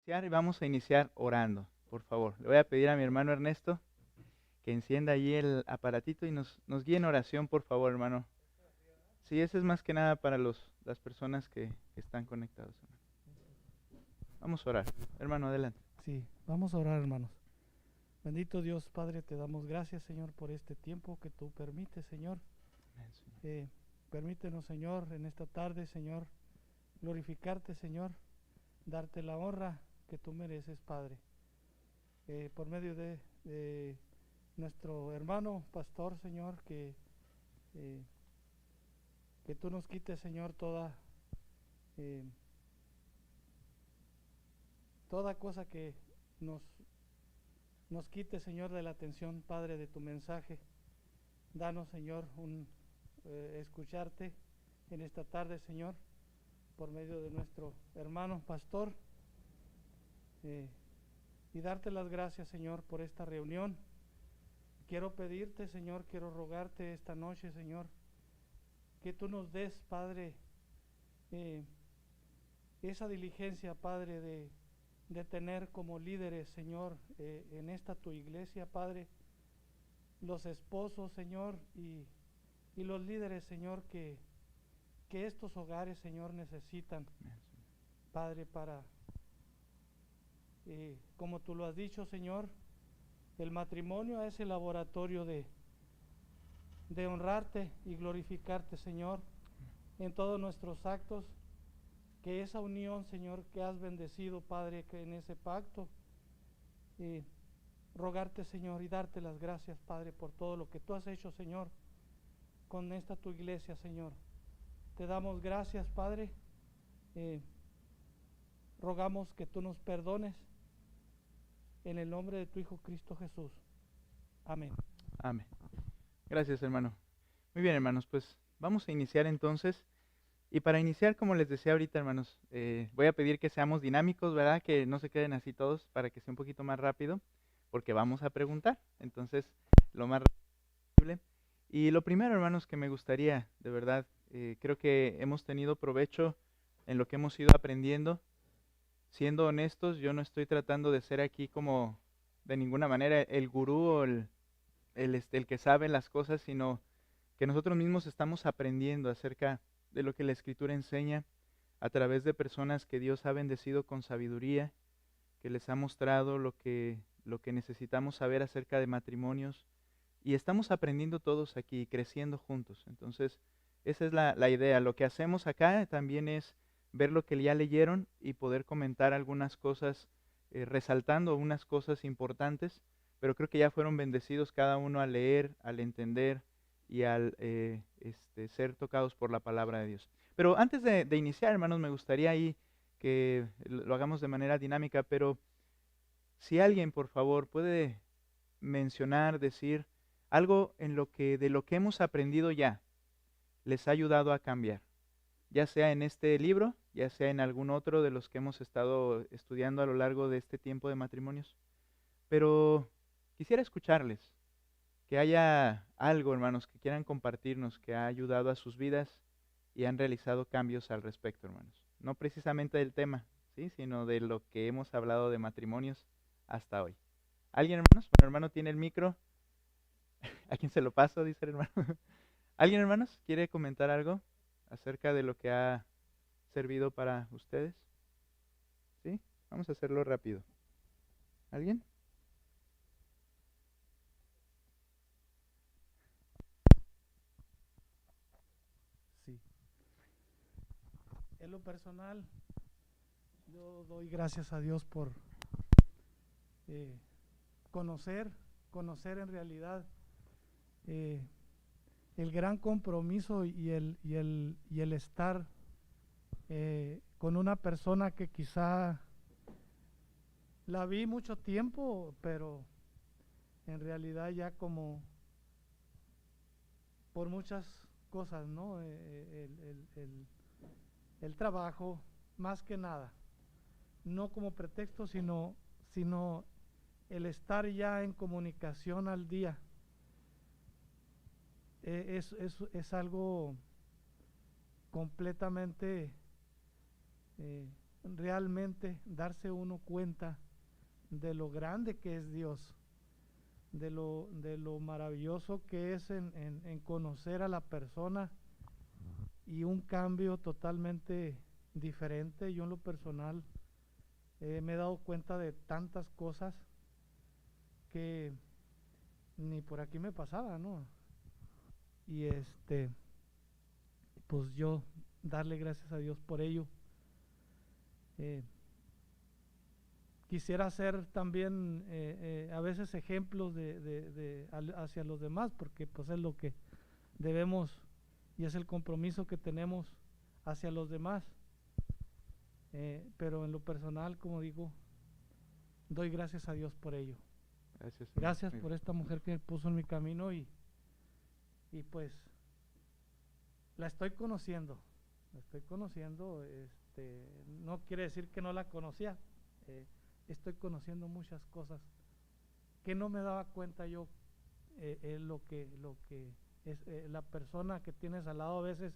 Y vamos a iniciar orando, por favor. Le voy a pedir a mi hermano Ernesto que encienda allí el aparatito y nos guíe en oración, por favor, hermano. Sí, eso es más que nada para las personas que están conectados, hermano. Vamos a orar. Hermano, adelante. Sí, vamos a orar, hermanos. Bendito Dios, Padre, te damos gracias, Señor, por este tiempo que tú permites, Señor. Amén, Señor. Permítenos, Señor, en esta tarde, Señor, glorificarte, Señor, darte la honra que tú mereces, Padre. Por medio de nuestro hermano pastor, Señor, eh, que tú nos quites, Señor, eh, toda cosa que nos quite, Señor, de la atención, Padre, de tu mensaje. Danos, Señor, escucharte en esta tarde, Señor, por medio de nuestro hermano pastor, y darte las gracias, Señor, por esta reunión. Quiero pedirte, Señor, quiero rogarte esta noche, Señor, que tú nos des, Padre, esa diligencia, Padre, de tener como líderes, Señor, en esta tu iglesia, Padre, los esposos, Señor, y los líderes, Señor, que estos hogares, Señor, necesitan, Padre, para, como tú lo has dicho, Señor, el matrimonio es el laboratorio de honrarte y glorificarte, Señor, en todos nuestros actos. Que esa unión, Señor, que has bendecido, Padre, que en ese pacto, rogarte, Señor, y darte las gracias, Padre, por todo lo que tú has hecho, Señor, con esta tu iglesia, Señor. Te damos gracias, Padre. Rogamos que tú nos perdones en el nombre de tu Hijo Cristo Jesús. Amén. Amén. Gracias, hermano. Muy bien, hermanos, pues vamos a iniciar entonces. Y para iniciar, como les decía ahorita, hermanos, voy a pedir que seamos dinámicos, ¿verdad? Que no se queden así todos para que sea un poquito más rápido, porque vamos a preguntar. Entonces, lo más rápido posible. Y lo primero, hermanos, que me gustaría, de verdad, creo que hemos tenido provecho en lo que hemos ido aprendiendo. Siendo honestos, yo no estoy tratando de ser aquí como de ninguna manera el gurú o el que sabe las cosas, sino que nosotros mismos estamos aprendiendo acerca de lo que la Escritura enseña a través de personas que Dios ha bendecido con sabiduría, que les ha mostrado lo que necesitamos saber acerca de matrimonios, y estamos aprendiendo todos aquí, creciendo juntos. Entonces, esa es la idea. Lo que hacemos acá también es ver lo que ya leyeron y poder comentar algunas cosas, resaltando unas cosas importantes, pero creo que ya fueron bendecidos cada uno al leer, al entender y al ser tocados por la palabra de Dios. Pero antes de iniciar, hermanos, me gustaría ahí que lo hagamos de manera dinámica, pero si alguien, por favor, puede mencionar, decir algo de lo que hemos aprendido ya les ha ayudado a cambiar, ya sea en este libro, ya sea en algún otro de los que hemos estado estudiando a lo largo de este tiempo de matrimonios. Pero quisiera escucharles, que haya algo, hermanos, que quieran compartirnos, que ha ayudado a sus vidas y han realizado cambios al respecto, hermanos. No precisamente del tema, ¿sí? Sino de lo que hemos hablado de matrimonios hasta hoy. ¿Alguien, hermanos? Bueno, hermano tiene el micro. ¿A quién se lo paso? Dice el hermano. ¿Alguien, hermanos, quiere comentar algo acerca de lo que ha servido para ustedes? ¿Sí? Vamos a hacerlo rápido. ¿Alguien? Sí. En lo personal, yo doy gracias a Dios por eh, conocer, conocer en realidad eh, el gran compromiso y el estar con una persona que quizá la vi mucho tiempo, pero en realidad ya como por muchas cosas, ¿no? El trabajo, más que nada, no como pretexto, sino el estar ya en comunicación al día. Es algo completamente realmente darse uno cuenta de lo grande que es Dios, de lo maravilloso que es en conocer a la persona y un cambio totalmente diferente. Yo en lo personal me he dado cuenta de tantas cosas que ni por aquí me pasaba, ¿no? Y pues yo darle gracias a Dios por ello. Eh, Quisiera hacer también a veces ejemplos hacia los demás, porque pues es lo que debemos y es el compromiso que tenemos hacia los demás. Pero en lo personal, como digo, doy gracias a Dios por ello. Gracias, hermano. Gracias Muy por bien. esta mujer que puso en mi camino y pues la estoy conociendo. No quiere decir que no la conocía. Estoy conociendo muchas cosas que no me daba cuenta yo. Lo que es la persona que tienes al lado a veces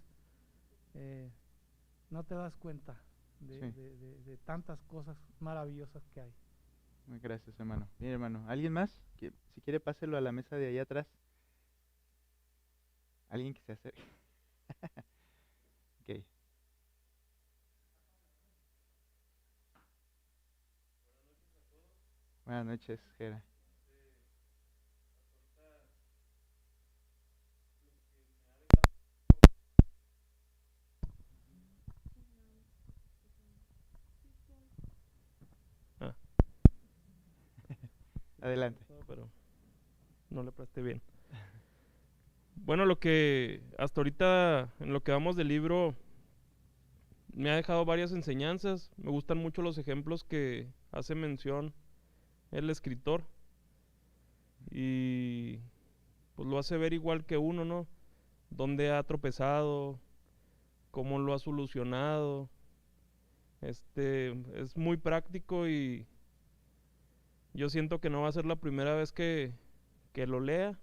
no te das cuenta Sí. de tantas cosas maravillosas que hay. Muy gracias, hermano. Bien, hermano. ¿Alguien más? Si quiere, páselo a la mesa de allá atrás. ¿Alguien que se acerque? Ok. Buenas noches, Jera. Ah, Adelante. no, pero no le presté bien. Bueno, lo que hasta ahorita, en lo que vamos del libro, me ha dejado varias enseñanzas. Me gustan mucho los ejemplos que hace mención el escritor. Y pues lo hace ver igual que uno, ¿no? Dónde ha tropezado, cómo lo ha solucionado. Es muy práctico y yo siento que no va a ser la primera vez que lo lea,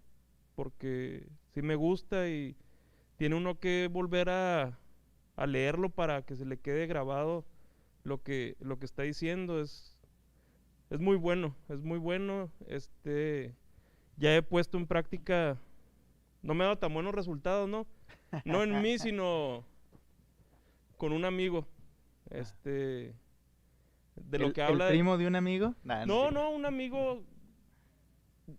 porque sí me gusta y tiene uno que volver a leerlo para que se le quede grabado lo que está diciendo. Es muy bueno, es muy bueno. Ya he puesto en práctica, no me ha dado tan buenos resultados, ¿no? No en mí, sino con un amigo. De lo que ¿El habla. primo de un amigo? Nah, no, No, un amigo,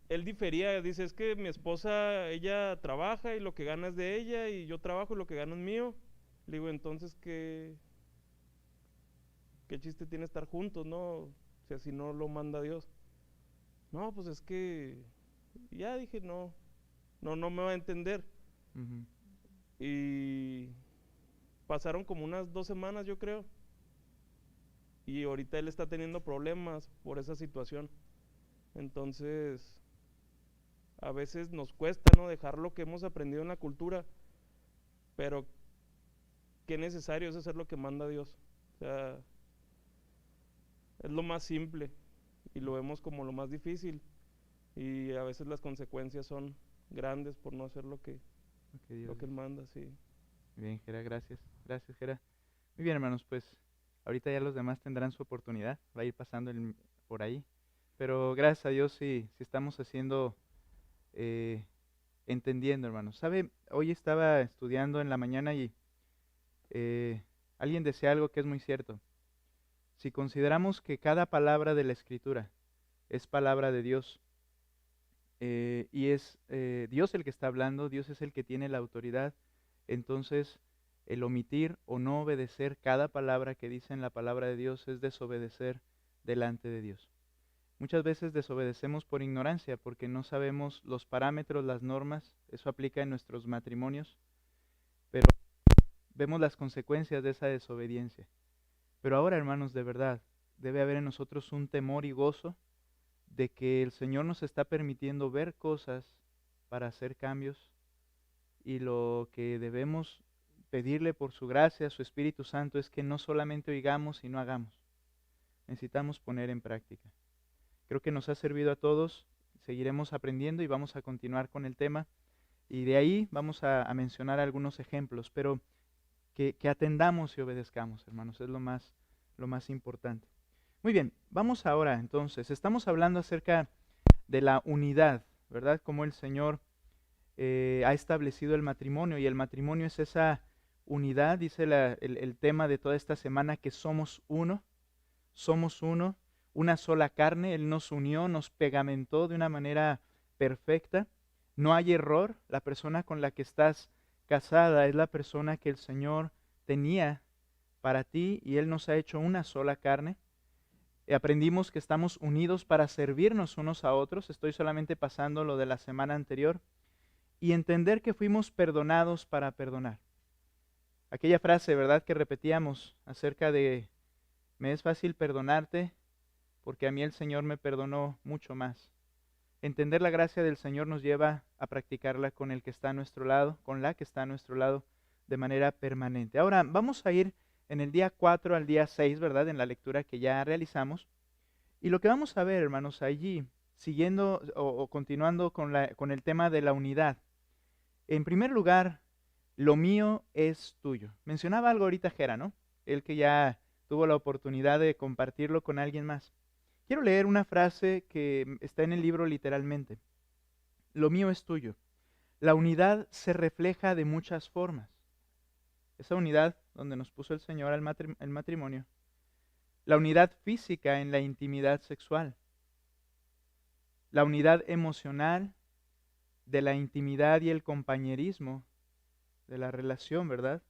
él difería, dice, es que mi esposa, ella trabaja y lo que gana es de ella y yo trabajo y lo que gano es mío. Le digo, entonces, ¿qué chiste tiene estar juntos, no? O sea, si no lo manda Dios. No, pues es que, ya dije, no me va a entender. Ujú. Y pasaron como unas 2 semanas, yo creo. Y ahorita él está teniendo problemas por esa situación. Entonces, a veces nos cuesta, ¿no? Dejar lo que hemos aprendido en la cultura, pero qué necesario es hacer lo que manda Dios. O sea, es lo más simple y lo vemos como lo más difícil. Y a veces las consecuencias son grandes por no hacer Ok, Dios lo que Él dice. manda, sí. Bien, Jera, gracias. Gracias, Jera. Muy bien, hermanos, pues ahorita ya los demás tendrán su oportunidad. Va a ir pasando por ahí. Pero gracias a Dios si estamos haciendo, eh, entendiendo, hermanos. ¿Sabe? Hoy estaba estudiando en la mañana y eh, alguien decía algo que es muy cierto. Si consideramos que cada palabra de la Escritura es palabra de Dios, y es Dios el que está hablando, Dios es el que tiene la autoridad, entonces el omitir o no obedecer cada palabra que dice en la palabra de Dios es desobedecer delante de Dios. Muchas veces desobedecemos por ignorancia, porque no sabemos los parámetros, las normas, eso aplica en nuestros matrimonios, pero vemos las consecuencias de esa desobediencia. Pero ahora, hermanos, de verdad, debe haber en nosotros un temor y gozo de que el Señor nos está permitiendo ver cosas para hacer cambios, y lo que debemos pedirle por su gracia, su Espíritu Santo, es que no solamente oigamos y no hagamos. Necesitamos poner en práctica. Creo que nos ha servido a todos, seguiremos aprendiendo y vamos a continuar con el tema, y de ahí vamos a mencionar algunos ejemplos, pero que atendamos y obedezcamos, hermanos, es lo más importante. Muy bien, vamos ahora entonces. Estamos hablando acerca de la unidad, ¿verdad? Cómo el Señor ha establecido el matrimonio, y el matrimonio es esa unidad, dice el tema de toda esta semana, que somos uno, una sola carne. Él nos unió, nos pegamentó de una manera perfecta. No hay error. La persona con la que estás casada es la persona que el Señor tenía para ti, y Él nos ha hecho una sola carne. Aprendimos que estamos unidos para servirnos unos a otros. Estoy solamente pasando lo de la semana anterior. Y entender que fuimos perdonados para perdonar. Aquella frase, ¿verdad?, que repetíamos acerca de: me es fácil perdonarte porque a mí el Señor me perdonó mucho más. Entender la gracia del Señor nos lleva a practicarla con el que está a nuestro lado, con la que está a nuestro lado, de manera permanente. Ahora, vamos a ir en el día 4 al día 6, ¿verdad?, en la lectura que ya realizamos. Y lo que vamos a ver, hermanos, allí, siguiendo o continuando con el tema de la unidad. En primer lugar, lo mío es tuyo. Mencionaba algo ahorita Jera, ¿no? Él que ya tuvo la oportunidad de compartirlo con alguien más. Quiero leer una frase que está en el libro literalmente. Lo mío es tuyo. La unidad se refleja de muchas formas. Esa unidad donde nos puso el Señor el matrimonio. La unidad física en la intimidad sexual. La unidad emocional de la intimidad y el compañerismo de la relación, ¿verdad?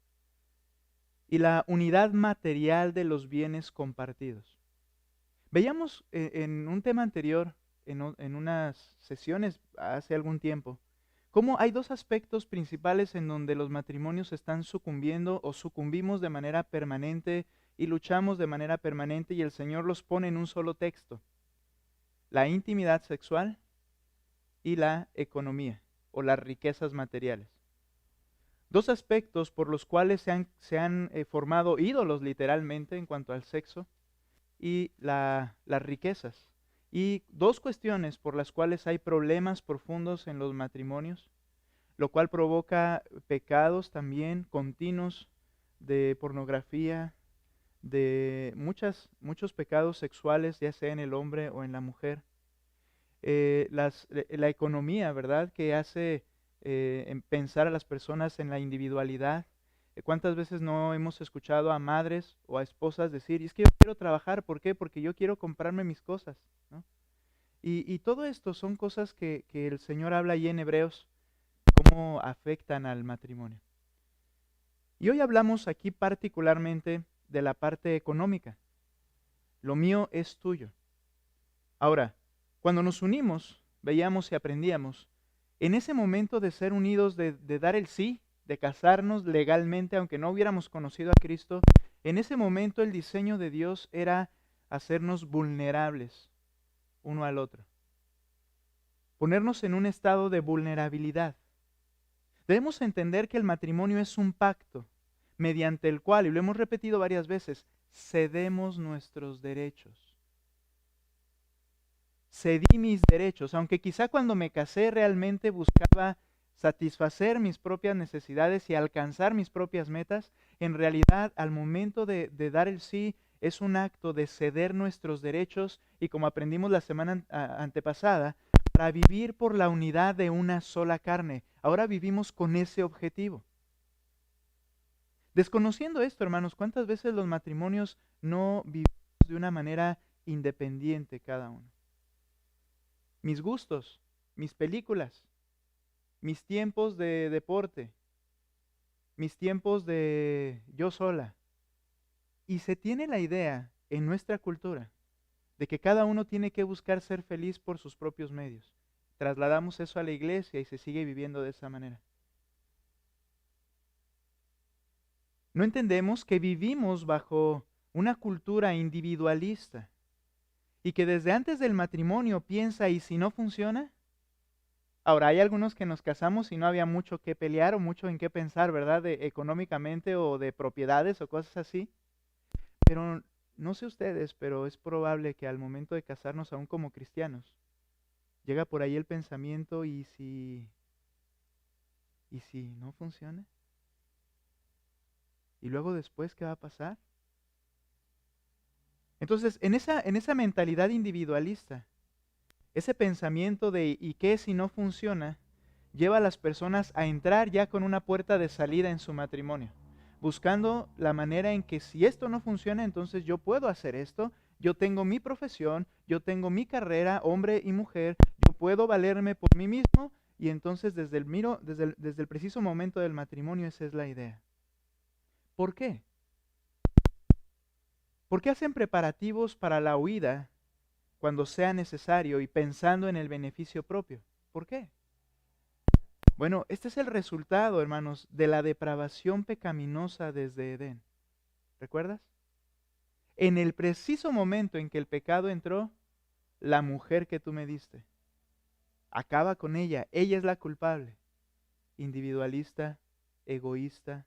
Y la unidad material de los bienes compartidos. Veíamos en un tema anterior, en unas sesiones hace algún tiempo, cómo hay dos aspectos principales en donde los matrimonios están sucumbiendo o sucumbimos de manera permanente y luchamos de manera permanente, y el Señor los pone en un solo texto: la intimidad sexual y la economía o las riquezas materiales. Dos aspectos por los cuales se han formado ídolos literalmente en cuanto al sexo y las riquezas. Y dos cuestiones por las cuales hay problemas profundos en los matrimonios, lo cual provoca pecados también continuos de pornografía, de muchos pecados sexuales, ya sea en el hombre o en la mujer. La economía, ¿verdad?, que hace en pensar a las personas en la individualidad. ¿Cuántas veces no hemos escuchado a madres o a esposas decir: es que yo quiero trabajar? ¿Por qué? Porque yo quiero comprarme mis cosas, ¿no? Y todo esto son cosas que el Señor habla ahí en Hebreos, cómo afectan al matrimonio. Y hoy hablamos aquí particularmente de la parte económica. Lo mío es tuyo. Ahora, cuando nos unimos, veíamos y aprendíamos, en ese momento de ser unidos, de dar el sí, de casarnos legalmente, aunque no hubiéramos conocido a Cristo, en ese momento el diseño de Dios era hacernos vulnerables uno al otro. Ponernos en un estado de vulnerabilidad. Debemos entender que el matrimonio es un pacto mediante el cual, y lo hemos repetido varias veces, cedemos nuestros derechos. Cedí mis derechos, aunque quizá cuando me casé realmente buscaba satisfacer mis propias necesidades y alcanzar mis propias metas, en realidad al momento de dar el sí es un acto de ceder nuestros derechos, y como aprendimos la semana antepasada, para vivir por la unidad de una sola carne. Ahora vivimos con ese objetivo. Desconociendo esto, hermanos, ¿cuántas veces los matrimonios no vivimos de una manera independiente cada uno? Mis gustos, mis películas, mis tiempos de deporte, mis tiempos de yo sola. Y se tiene la idea en nuestra cultura de que cada uno tiene que buscar ser feliz por sus propios medios. Trasladamos eso a la iglesia y se sigue viviendo de esa manera. No entendemos que vivimos bajo una cultura individualista y que desde antes del matrimonio piensa: ¿y si no funciona? Ahora, hay algunos que nos casamos y no había mucho que pelear o mucho en qué pensar, ¿verdad? Económicamente o de propiedades o cosas así. Pero no sé ustedes, pero es probable que al momento de casarnos, aún como cristianos, llega por ahí el pensamiento: ¿y si no funciona? ¿Y luego después qué va a pasar? Entonces, en esa mentalidad individualista, ese pensamiento de ¿y qué si no funciona? Lleva a las personas a entrar ya con una puerta de salida en su matrimonio, buscando la manera en que si esto no funciona, entonces yo puedo hacer esto, yo tengo mi profesión, yo tengo mi carrera, hombre y mujer, yo puedo valerme por mí mismo, y entonces desde el preciso momento del matrimonio esa es la idea. ¿Por qué? ¿Por qué hacen preparativos para la huida cuando sea necesario y pensando en el beneficio propio? ¿Por qué? Bueno, este es el resultado, hermanos, de la depravación pecaminosa desde Edén. ¿Recuerdas? En el preciso momento en que el pecado entró, la mujer que tú me diste, acaba con ella. Ella es la culpable. Individualista, egoísta.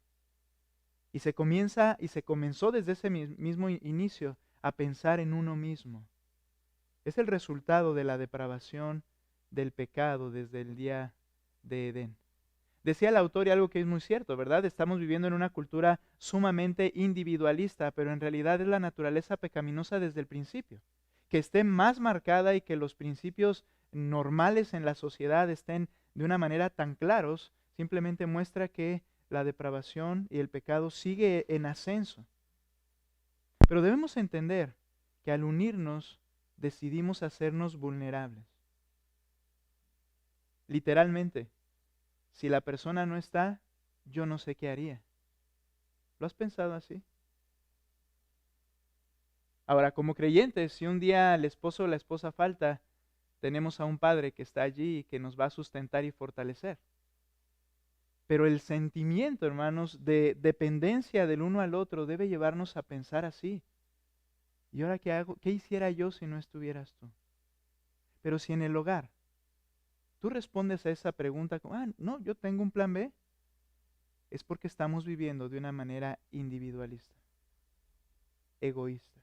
Y se comenzó desde ese mismo inicio a pensar en uno mismo. Es el resultado de la depravación del pecado desde el día de Edén. Decía el autor y algo que es muy cierto, ¿verdad? Estamos viviendo en una cultura sumamente individualista, pero en realidad es la naturaleza pecaminosa desde el principio. Que esté más marcada y que los principios normales en la sociedad estén de una manera tan claros, simplemente muestra que la depravación y el pecado sigue en ascenso. Pero debemos entender que al unirnos decidimos hacernos vulnerables. Literalmente, si la persona no está, yo no sé qué haría. ¿Lo has pensado así? Ahora, como creyentes, si un día el esposo o la esposa falta, tenemos a un padre que está allí y que nos va a sustentar y fortalecer. Pero el sentimiento, hermanos, de dependencia del uno al otro debe llevarnos a pensar así. ¿Y ahora qué hago? ¿Qué hiciera yo si no estuvieras tú? Pero si en el hogar tú respondes a esa pregunta como, no, yo tengo un plan B, es porque estamos viviendo de una manera individualista, egoísta.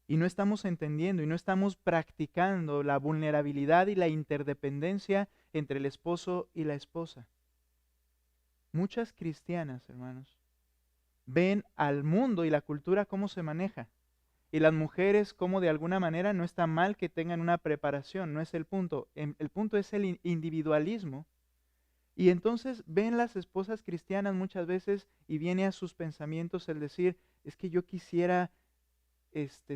Y no estamos entendiendo y no estamos practicando la vulnerabilidad y la interdependencia entre el esposo y la esposa. Muchas cristianas, hermanos, ven al mundo y la cultura cómo se maneja. Y las mujeres como de alguna manera no está mal que tengan una preparación, no es el punto. El punto es el individualismo. Y entonces ven las esposas cristianas muchas veces y viene a sus pensamientos el decir, es que yo quisiera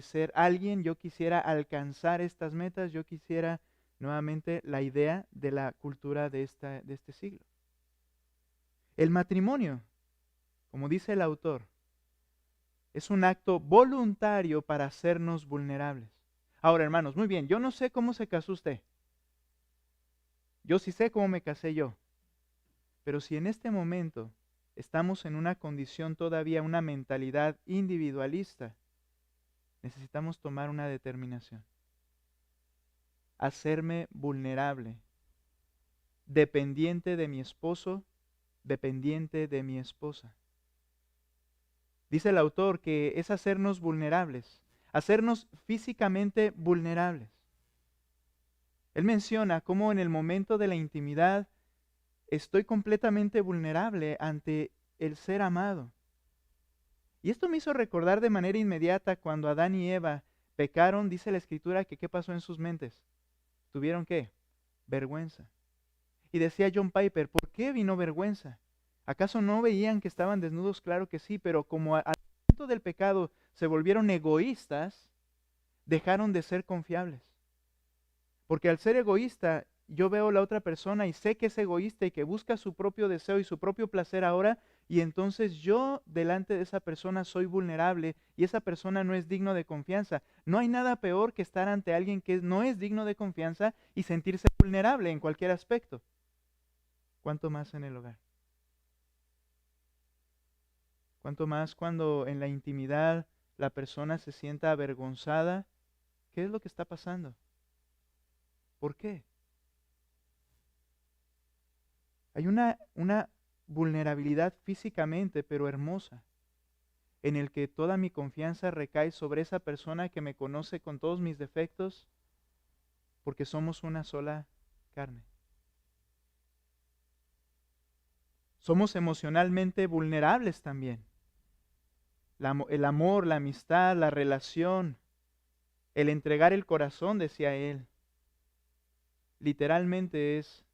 ser alguien, yo quisiera alcanzar estas metas, yo quisiera nuevamente la idea de la cultura de este siglo. El matrimonio, como dice el autor, es un acto voluntario para hacernos vulnerables. Ahora, hermanos, muy bien, yo no sé cómo se casó usted. Yo sí sé cómo me casé yo. Pero si en este momento estamos en una condición todavía, una mentalidad individualista, necesitamos tomar una determinación. Hacerme vulnerable, dependiente de mi esposo, dependiente de mi esposa. Dice el autor que es hacernos vulnerables, hacernos físicamente vulnerables. Él menciona cómo en el momento de la intimidad estoy completamente vulnerable ante el ser amado. Y esto me hizo recordar de manera inmediata cuando Adán y Eva pecaron, dice la Escritura, que ¿qué pasó en sus mentes? ¿Tuvieron qué? Vergüenza. Y decía John Piper, ¿por qué vino vergüenza? ¿Acaso no veían que estaban desnudos? Claro que sí, pero como al momento del pecado se volvieron egoístas, dejaron de ser confiables. Porque al ser egoísta, yo veo a la otra persona y sé que es egoísta y que busca su propio deseo y su propio placer ahora, y entonces yo delante de esa persona soy vulnerable y esa persona no es digno de confianza. No hay nada peor que estar ante alguien que no es digno de confianza y sentirse vulnerable en cualquier aspecto. ¿Cuánto más en el hogar? ¿Cuánto más cuando en la intimidad la persona se sienta avergonzada? ¿Qué es lo que está pasando? ¿Por qué? Hay una vulnerabilidad físicamente, pero hermosa, en el que toda mi confianza recae sobre esa persona que me conoce con todos mis defectos, porque somos una sola carne. Somos emocionalmente vulnerables también. el amor, la amistad, la relación, el entregar el corazón, decía él. Literalmente es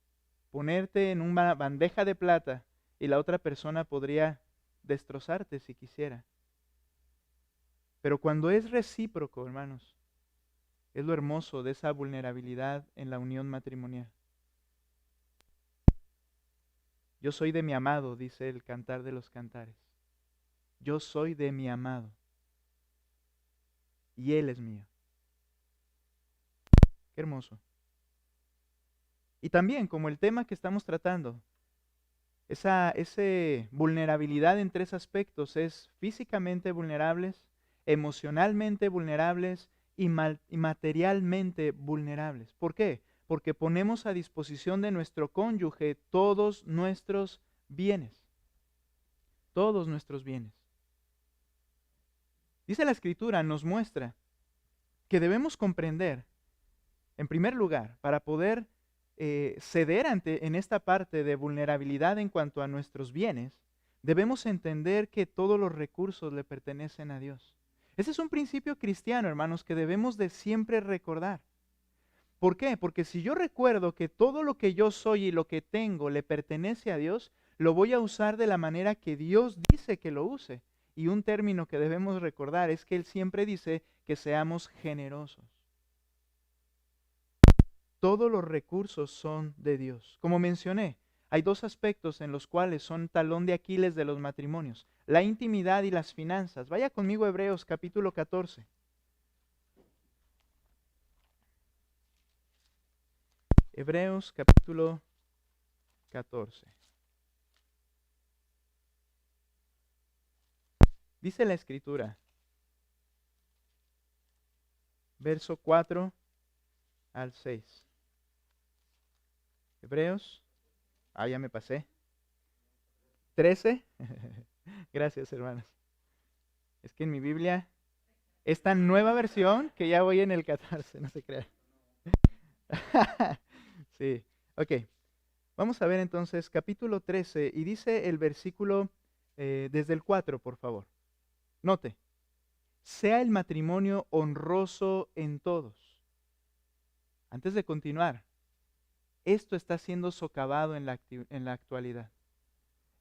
ponerte en una bandeja de plata y la otra persona podría destrozarte si quisiera. Pero cuando es recíproco, hermanos, es lo hermoso de esa vulnerabilidad en la unión matrimonial. Yo soy de mi amado, dice el Cantar de los Cantares. Yo soy de mi amado y él es mío. Qué hermoso. Y también, como el tema que estamos tratando, esa vulnerabilidad en tres aspectos es físicamente vulnerables, emocionalmente vulnerables y materialmente vulnerables. ¿Por qué? Porque ponemos a disposición de nuestro cónyuge todos nuestros bienes. Todos nuestros bienes. Dice la Escritura, nos muestra que debemos comprender, en primer lugar, para poder ceder en esta parte de vulnerabilidad en cuanto a nuestros bienes, debemos entender que todos los recursos le pertenecen a Dios. Ese es un principio cristiano, hermanos, que debemos de siempre recordar. ¿Por qué? Porque si yo recuerdo que todo lo que yo soy y lo que tengo le pertenece a Dios, lo voy a usar de la manera que Dios dice que lo use. Y un término que debemos recordar es que Él siempre dice que seamos generosos. Todos los recursos son de Dios. Como mencioné, hay dos aspectos en los cuales son talón de Aquiles de los matrimonios: la intimidad y las finanzas. Vaya conmigo a Hebreos capítulo 14. Hebreos capítulo 14. Dice la Escritura, verso 4 al 6. Hebreos, ya me pasé. 13. Gracias, hermanos. Es que en mi Biblia, esta nueva versión, que ya voy en el 14, no se crean. Sí, ok. Vamos a ver entonces capítulo 13 y dice el versículo desde el 4, por favor. Note, sea el matrimonio honroso en todos. Antes de continuar, esto está siendo socavado en la actualidad.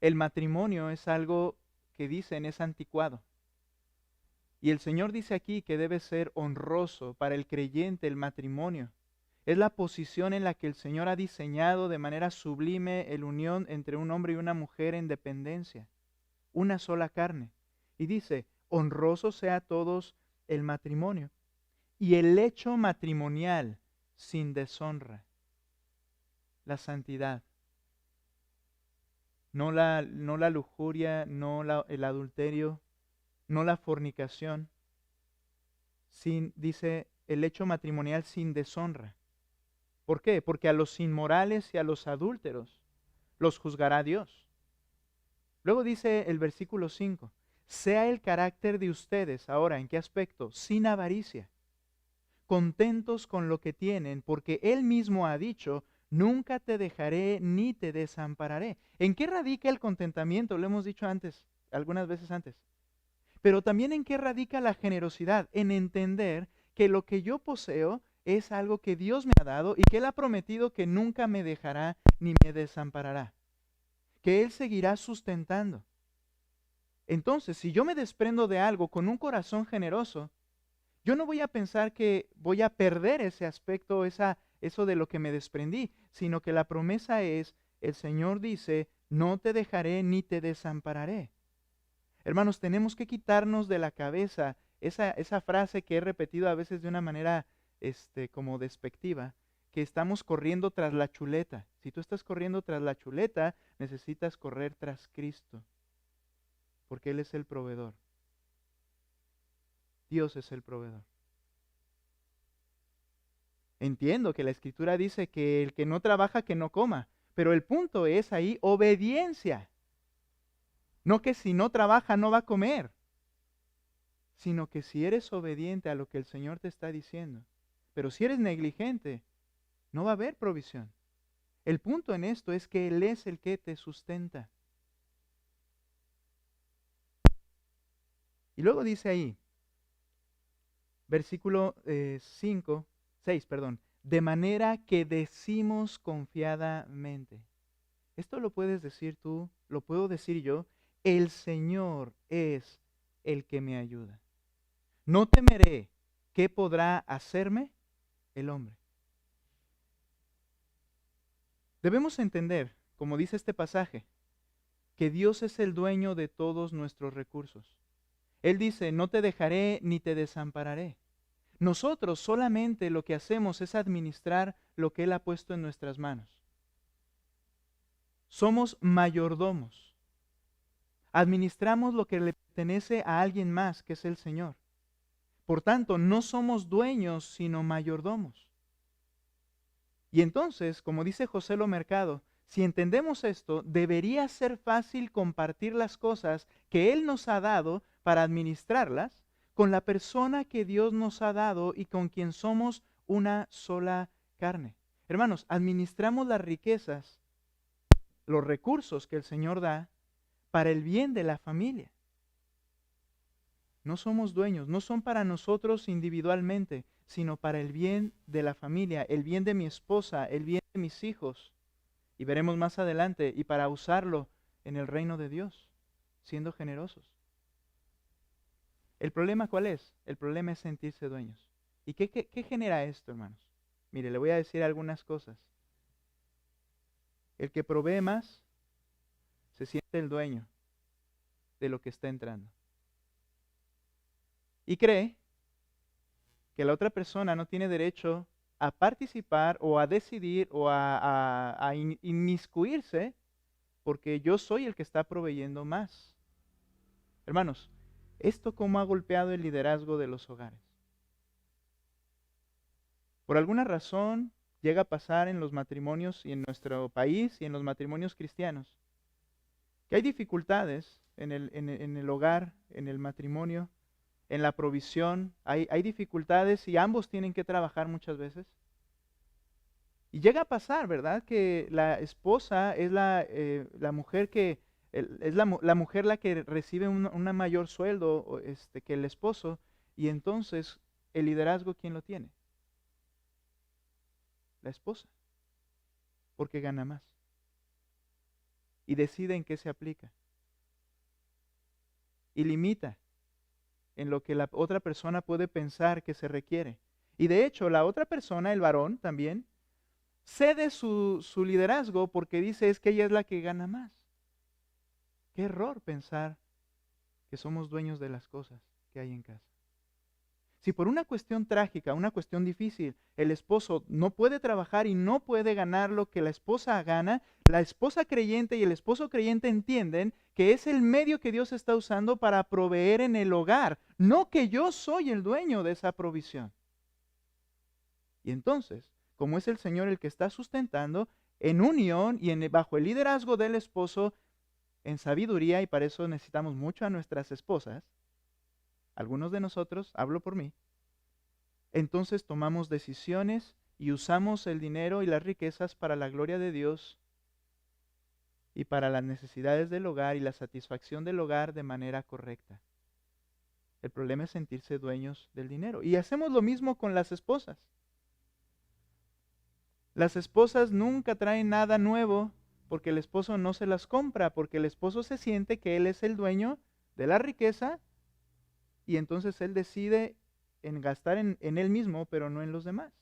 El matrimonio es algo que dicen es anticuado. Y el Señor dice aquí que debe ser honroso para el creyente el matrimonio. Es la posición en la que el Señor ha diseñado de manera sublime la unión entre un hombre y una mujer en dependencia, una sola carne. Y dice, honroso sea a todos el matrimonio y el hecho matrimonial sin deshonra. La santidad. No la lujuria, no el adulterio, no la fornicación. Dice el hecho matrimonial sin deshonra. ¿Por qué? Porque a los inmorales y a los adúlteros los juzgará Dios. Luego dice el versículo 5, sea el carácter de ustedes, ahora, ¿en qué aspecto? Sin avaricia, contentos con lo que tienen, porque Él mismo ha dicho, nunca te dejaré ni te desampararé. ¿En qué radica el contentamiento? Lo hemos dicho antes, algunas veces antes. Pero también en qué radica la generosidad, en entender que lo que yo poseo es algo que Dios me ha dado y que Él ha prometido que nunca me dejará ni me desamparará, que Él seguirá sustentando. Entonces, si yo me desprendo de algo con un corazón generoso, yo no voy a pensar que voy a perder ese aspecto, eso de lo que me desprendí, sino que la promesa es, el Señor dice, no te dejaré ni te desampararé. Hermanos, tenemos que quitarnos de la cabeza esa frase que he repetido a veces de una manera como despectiva, que estamos corriendo tras la chuleta. Si tú estás corriendo tras la chuleta, necesitas correr tras Cristo, porque Él es el proveedor. Dios es el proveedor. Entiendo que la Escritura dice que el que no trabaja, que no coma, pero el punto es ahí obediencia. No que si no trabaja no va a comer, sino que si eres obediente a lo que el Señor te está diciendo. Pero si eres negligente, no va a haber provisión. El punto en esto es que Él es el que te sustenta. Y luego dice ahí, versículo 6, perdón, de manera que decimos confiadamente. Esto lo puedes decir tú, lo puedo decir yo, el Señor es el que me ayuda. No temeré, ¿qué podrá hacerme el hombre? Debemos entender, como dice este pasaje, que Dios es el dueño de todos nuestros recursos. Él dice, no te dejaré ni te desampararé. Nosotros solamente lo que hacemos es administrar lo que Él ha puesto en nuestras manos. Somos mayordomos. Administramos lo que le pertenece a alguien más, que es el Señor. Por tanto, no somos dueños, sino mayordomos. Y entonces, como dice José Lo Mercado, si entendemos esto, debería ser fácil compartir las cosas que Él nos ha dado para administrarlas con la persona que Dios nos ha dado y con quien somos una sola carne. Hermanos, administramos las riquezas, los recursos que el Señor da para el bien de la familia. No somos dueños, no son para nosotros individualmente, sino para el bien de la familia, el bien de mi esposa, el bien de mis hijos. Y veremos más adelante, y para usarlo en el reino de Dios, siendo generosos. ¿El problema cuál es? El problema es sentirse dueños. ¿Y qué genera esto, hermanos? Mire, le voy a decir algunas cosas. El que provee más se siente el dueño de lo que está entrando. Y cree que la otra persona no tiene derecho a participar o a decidir o a inmiscuirse porque yo soy el que está proveyendo más. Hermanos, ¿esto cómo ha golpeado el liderazgo de los hogares? Por alguna razón llega a pasar en los matrimonios y en nuestro país y en los matrimonios cristianos que hay dificultades en el hogar, en el matrimonio, en la provisión, hay dificultades y ambos tienen que trabajar muchas veces. Y llega a pasar, ¿verdad? Que la esposa es la mujer que, es la mujer la que recibe una mayor sueldo que el esposo, y entonces el liderazgo, ¿quién lo tiene? La esposa, porque gana más. Y decide en qué se aplica. Y limita en lo que la otra persona puede pensar que se requiere. Y de hecho, la otra persona, el varón también, cede su liderazgo porque dice es que ella es la que gana más. Qué error pensar que somos dueños de las cosas que hay en casa. Si por una cuestión trágica, una cuestión difícil, el esposo no puede trabajar y no puede ganar lo que la esposa gana, la esposa creyente y el esposo creyente entienden que es el medio que Dios está usando para proveer en el hogar, no que yo soy el dueño de esa provisión. Y entonces, como es el Señor el que está sustentando, en unión y bajo el liderazgo del esposo, en sabiduría, y para eso necesitamos mucho a nuestras esposas, algunos de nosotros, hablo por mí, entonces tomamos decisiones y usamos el dinero y las riquezas para la gloria de Dios y para las necesidades del hogar y la satisfacción del hogar de manera correcta. El problema es sentirse dueños del dinero. Y hacemos lo mismo con las esposas. Las esposas nunca traen nada nuevo porque el esposo no se las compra, porque el esposo se siente que él es el dueño de la riqueza y entonces él decide en gastar en él mismo, pero no en los demás.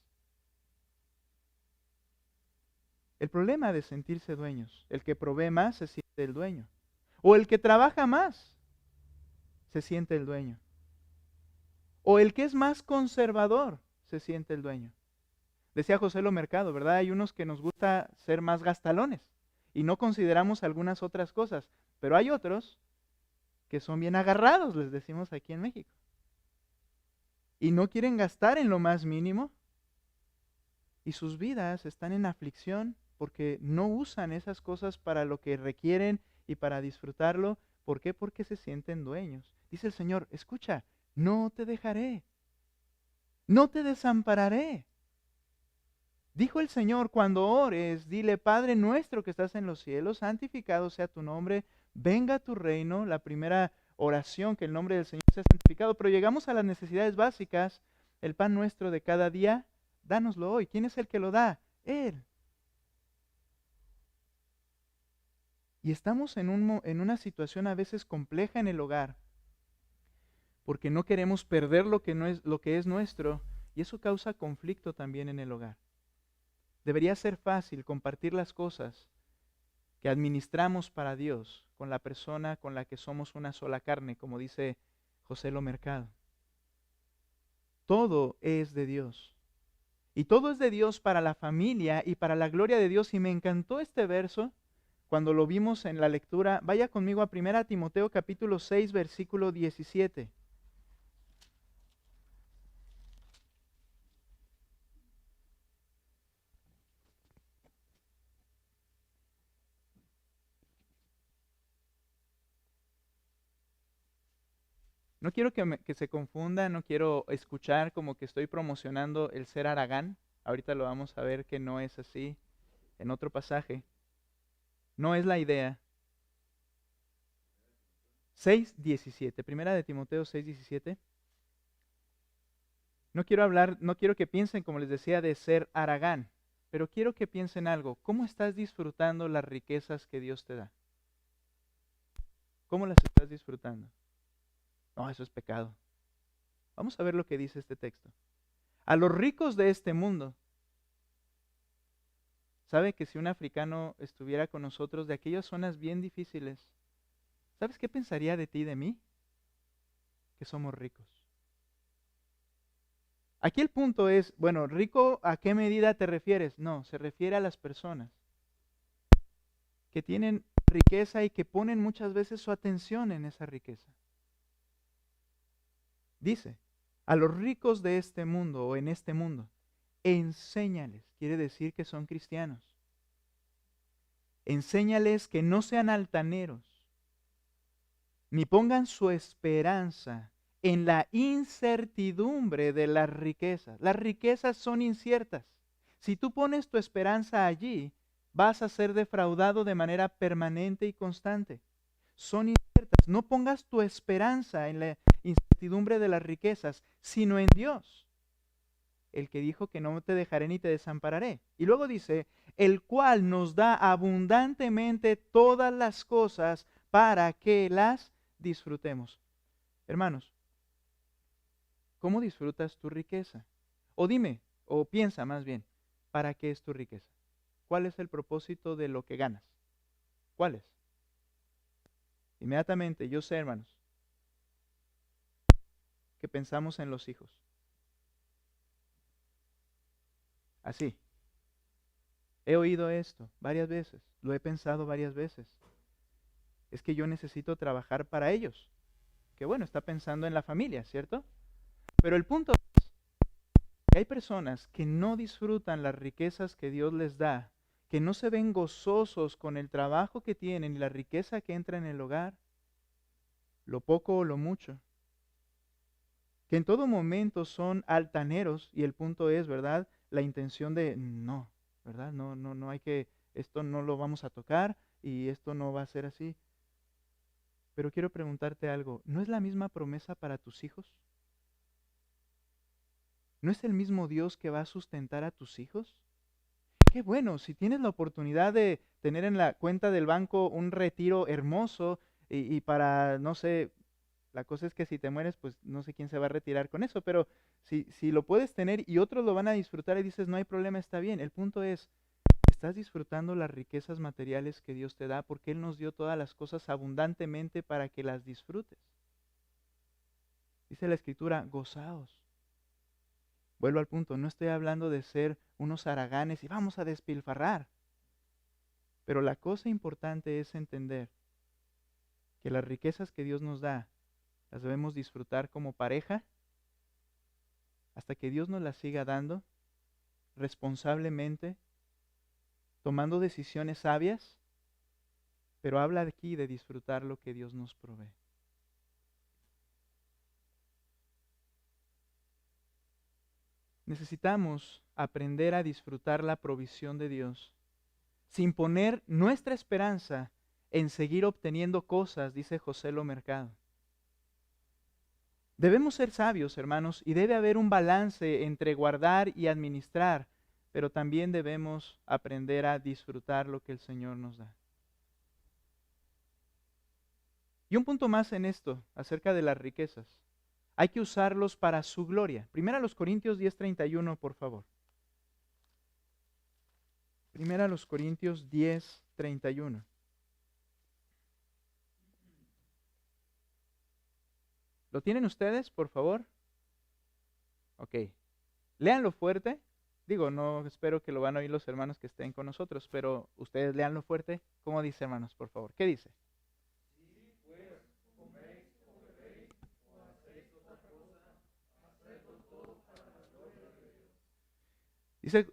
El problema de sentirse dueños, el que provee más se siente el dueño, o el que trabaja más se siente el dueño, o el que es más conservador se siente el dueño. Decía José Lo Mercado, ¿verdad? Hay unos que nos gusta ser más gastalones y no consideramos algunas otras cosas, pero hay otros que son bien agarrados, les decimos aquí en México, y no quieren gastar en lo más mínimo, y sus vidas están en aflicción porque no usan esas cosas para lo que requieren y para disfrutarlo. ¿Por qué? Porque se sienten dueños. Dice el Señor, escucha, no te dejaré, no te desampararé. Dijo el Señor, cuando ores, dile, Padre nuestro que estás en los cielos, santificado sea tu nombre, venga tu reino. La primera oración, que el nombre del Señor sea santificado, pero llegamos a las necesidades básicas, el pan nuestro de cada día, dánoslo hoy. ¿Quién es el que lo da? Él. Y estamos en una situación a veces compleja en el hogar, porque no queremos perder lo que es nuestro, y eso causa conflicto también en el hogar. Debería ser fácil compartir las cosas que administramos para Dios con la persona con la que somos una sola carne, como dice José Lo Mercado. Todo es de Dios. Y todo es de Dios para la familia y para la gloria de Dios. Y me encantó este verso cuando lo vimos en la lectura. Vaya conmigo a 1 Timoteo capítulo 6, versículo 17. No quiero que se confunda, no quiero escuchar como que estoy promocionando el ser haragán. Ahorita lo vamos a ver que no es así en otro pasaje. No es la idea. 6:17, 1 de Timoteo 6:17. No quiero que piensen, como les decía, de ser haragán, pero quiero que piensen algo. ¿Cómo estás disfrutando las riquezas que Dios te da? ¿Cómo las estás disfrutando? No, eso es pecado. Vamos a ver lo que dice este texto. A los ricos de este mundo. ¿Sabe que si un africano estuviera con nosotros de aquellas zonas bien difíciles, ¿sabes qué pensaría de ti y de mí? Que somos ricos. Aquí el punto es, bueno, rico, ¿a qué medida te refieres? No, se refiere a las personas que tienen riqueza y que ponen muchas veces su atención en esa riqueza. Dice, a los ricos de este mundo o en este mundo, enséñales, quiere decir que son cristianos. Enséñales que no sean altaneros, ni pongan su esperanza en la incertidumbre de las riquezas. Las riquezas son inciertas. Si tú pones tu esperanza allí, vas a ser defraudado de manera permanente y constante. Son inciertas. No pongas tu esperanza en la incertidumbre de las riquezas, sino en Dios, el que dijo que no te dejaré ni te desampararé. Y luego dice, el cual nos da abundantemente todas las cosas para que las disfrutemos. Hermanos, ¿cómo disfrutas tu riqueza? O dime, o piensa más bien, ¿para qué es tu riqueza? ¿Cuál es el propósito de lo que ganas? ¿Cuál es? Inmediatamente, yo sé, hermanos, que pensamos en los hijos. Así. He oído esto varias veces, lo he pensado varias veces. Es que yo necesito trabajar para ellos. Que bueno, está pensando en la familia, ¿cierto? Pero el punto es que hay personas que no disfrutan las riquezas que Dios les da, que no se ven gozosos con el trabajo que tienen y la riqueza que entra en el hogar, lo poco o lo mucho. Que en todo momento son altaneros y el punto es, ¿verdad? La intención de no, ¿verdad? No hay que, esto no lo vamos a tocar y esto no va a ser así. Pero quiero preguntarte algo, ¿no es la misma promesa para tus hijos? ¿No es el mismo Dios que va a sustentar a tus hijos? Qué bueno, si tienes la oportunidad de tener en la cuenta del banco un retiro hermoso y para, no sé, la cosa es que si te mueres, pues no sé quién se va a retirar con eso, pero si lo puedes tener y otros lo van a disfrutar y dices, no hay problema, está bien. El punto es, ¿estás disfrutando las riquezas materiales que Dios te da? Porque Él nos dio todas las cosas abundantemente para que las disfrutes. Dice la Escritura, gozaos. Vuelvo al punto, no estoy hablando de ser unos haraganes y vamos a despilfarrar. Pero la cosa importante es entender que las riquezas que Dios nos da las debemos disfrutar como pareja hasta que Dios nos las siga dando responsablemente, tomando decisiones sabias, pero habla aquí de disfrutar lo que Dios nos provee. Necesitamos aprender a disfrutar la provisión de Dios sin poner nuestra esperanza en seguir obteniendo cosas, dice José Lo Mercado. Debemos ser sabios, hermanos, y debe haber un balance entre guardar y administrar, pero también debemos aprender a disfrutar lo que el Señor nos da. Y un punto más en esto, acerca de las riquezas. Hay que usarlos para su gloria. Primera a los Corintios 10:31, por favor. Primera a los Corintios 10:31. ¿Lo tienen ustedes, por favor? Ok. Léanlo fuerte. Digo, no espero que lo van a oír los hermanos que estén con nosotros, pero ustedes léanlo fuerte. ¿Cómo dice, hermanos, por favor? ¿Qué dice?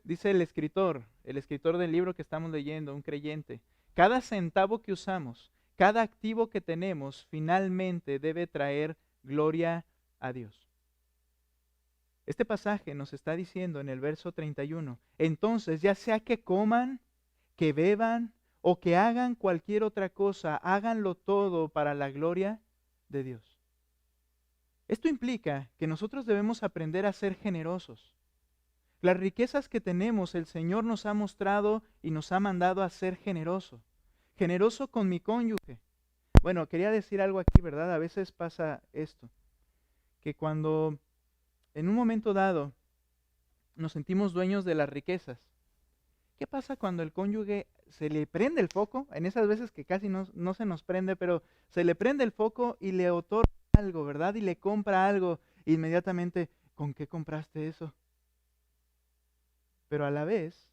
Dice el escritor del libro que estamos leyendo, un creyente, cada centavo que usamos, cada activo que tenemos, finalmente debe traer gloria a Dios. Este pasaje nos está diciendo en el verso 31, entonces ya sea que coman, que beban o que hagan cualquier otra cosa, háganlo todo para la gloria de Dios. Esto implica que nosotros debemos aprender a ser generosos. Las riquezas que tenemos, el Señor nos ha mostrado y nos ha mandado a ser generoso. Generoso con mi cónyuge. Bueno, quería decir algo aquí, ¿verdad? A veces pasa esto, que cuando en un momento dado nos sentimos dueños de las riquezas, ¿qué pasa cuando el cónyuge se le prende el foco? En esas veces que casi no se nos prende, pero se le prende el foco y le otorga algo, ¿verdad? Y le compra algo, inmediatamente, ¿con qué compraste eso? Pero a la vez,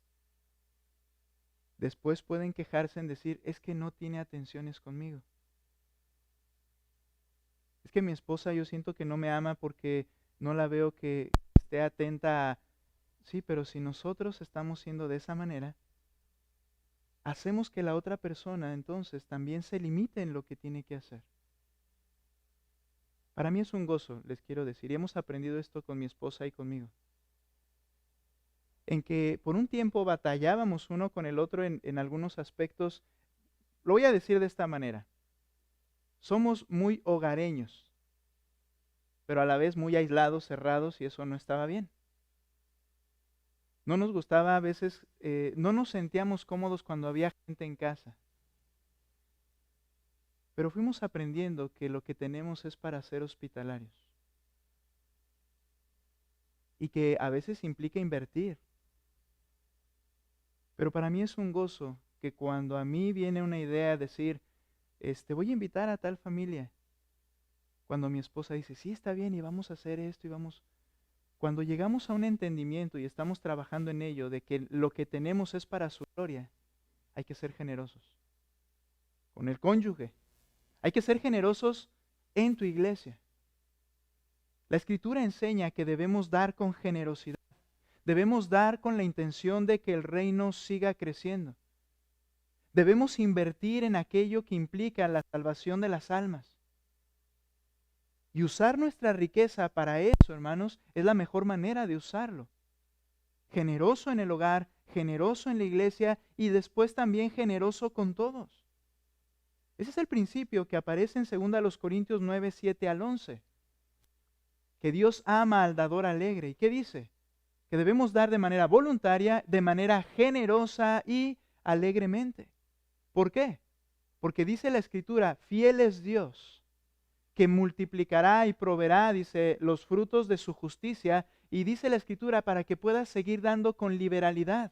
después pueden quejarse en decir, es que no tiene atenciones conmigo. Es que mi esposa yo siento que no me ama porque no la veo que esté atenta a... Sí, pero si nosotros estamos siendo de esa manera, hacemos que la otra persona entonces también se limite en lo que tiene que hacer. Para mí es un gozo, les quiero decir, y hemos aprendido esto con mi esposa y conmigo, en que por un tiempo batallábamos uno con el otro en algunos aspectos. Lo voy a decir de esta manera. Somos muy hogareños, pero a la vez muy aislados, cerrados, y eso no estaba bien. No nos gustaba a veces, no nos sentíamos cómodos cuando había gente en casa. Pero fuimos aprendiendo que lo que tenemos es para ser hospitalarios. Y que a veces implica invertir. Pero para mí es un gozo que cuando a mí viene una idea de decir, voy a invitar a tal familia. Cuando mi esposa dice, sí, está bien, y vamos a hacer esto, y vamos... Cuando llegamos a un entendimiento y estamos trabajando en ello, de que lo que tenemos es para su gloria, hay que ser generosos. Con el cónyuge. Hay que ser generosos en tu iglesia. La Escritura enseña que debemos dar con generosidad. Debemos dar con la intención de que el reino siga creciendo. Debemos invertir en aquello que implica la salvación de las almas. Y usar nuestra riqueza para eso, hermanos, es la mejor manera de usarlo. Generoso en el hogar, generoso en la iglesia y después también generoso con todos. Ese es el principio que aparece en 2 Corintios 9, 7 al 11. Que Dios ama al dador alegre. ¿Y qué dice? Que debemos dar de manera voluntaria, de manera generosa y alegremente. ¿Por qué? Porque dice la Escritura, fiel es Dios, que multiplicará y proveerá, dice, los frutos de su justicia, y dice la Escritura, para que puedas seguir dando con liberalidad.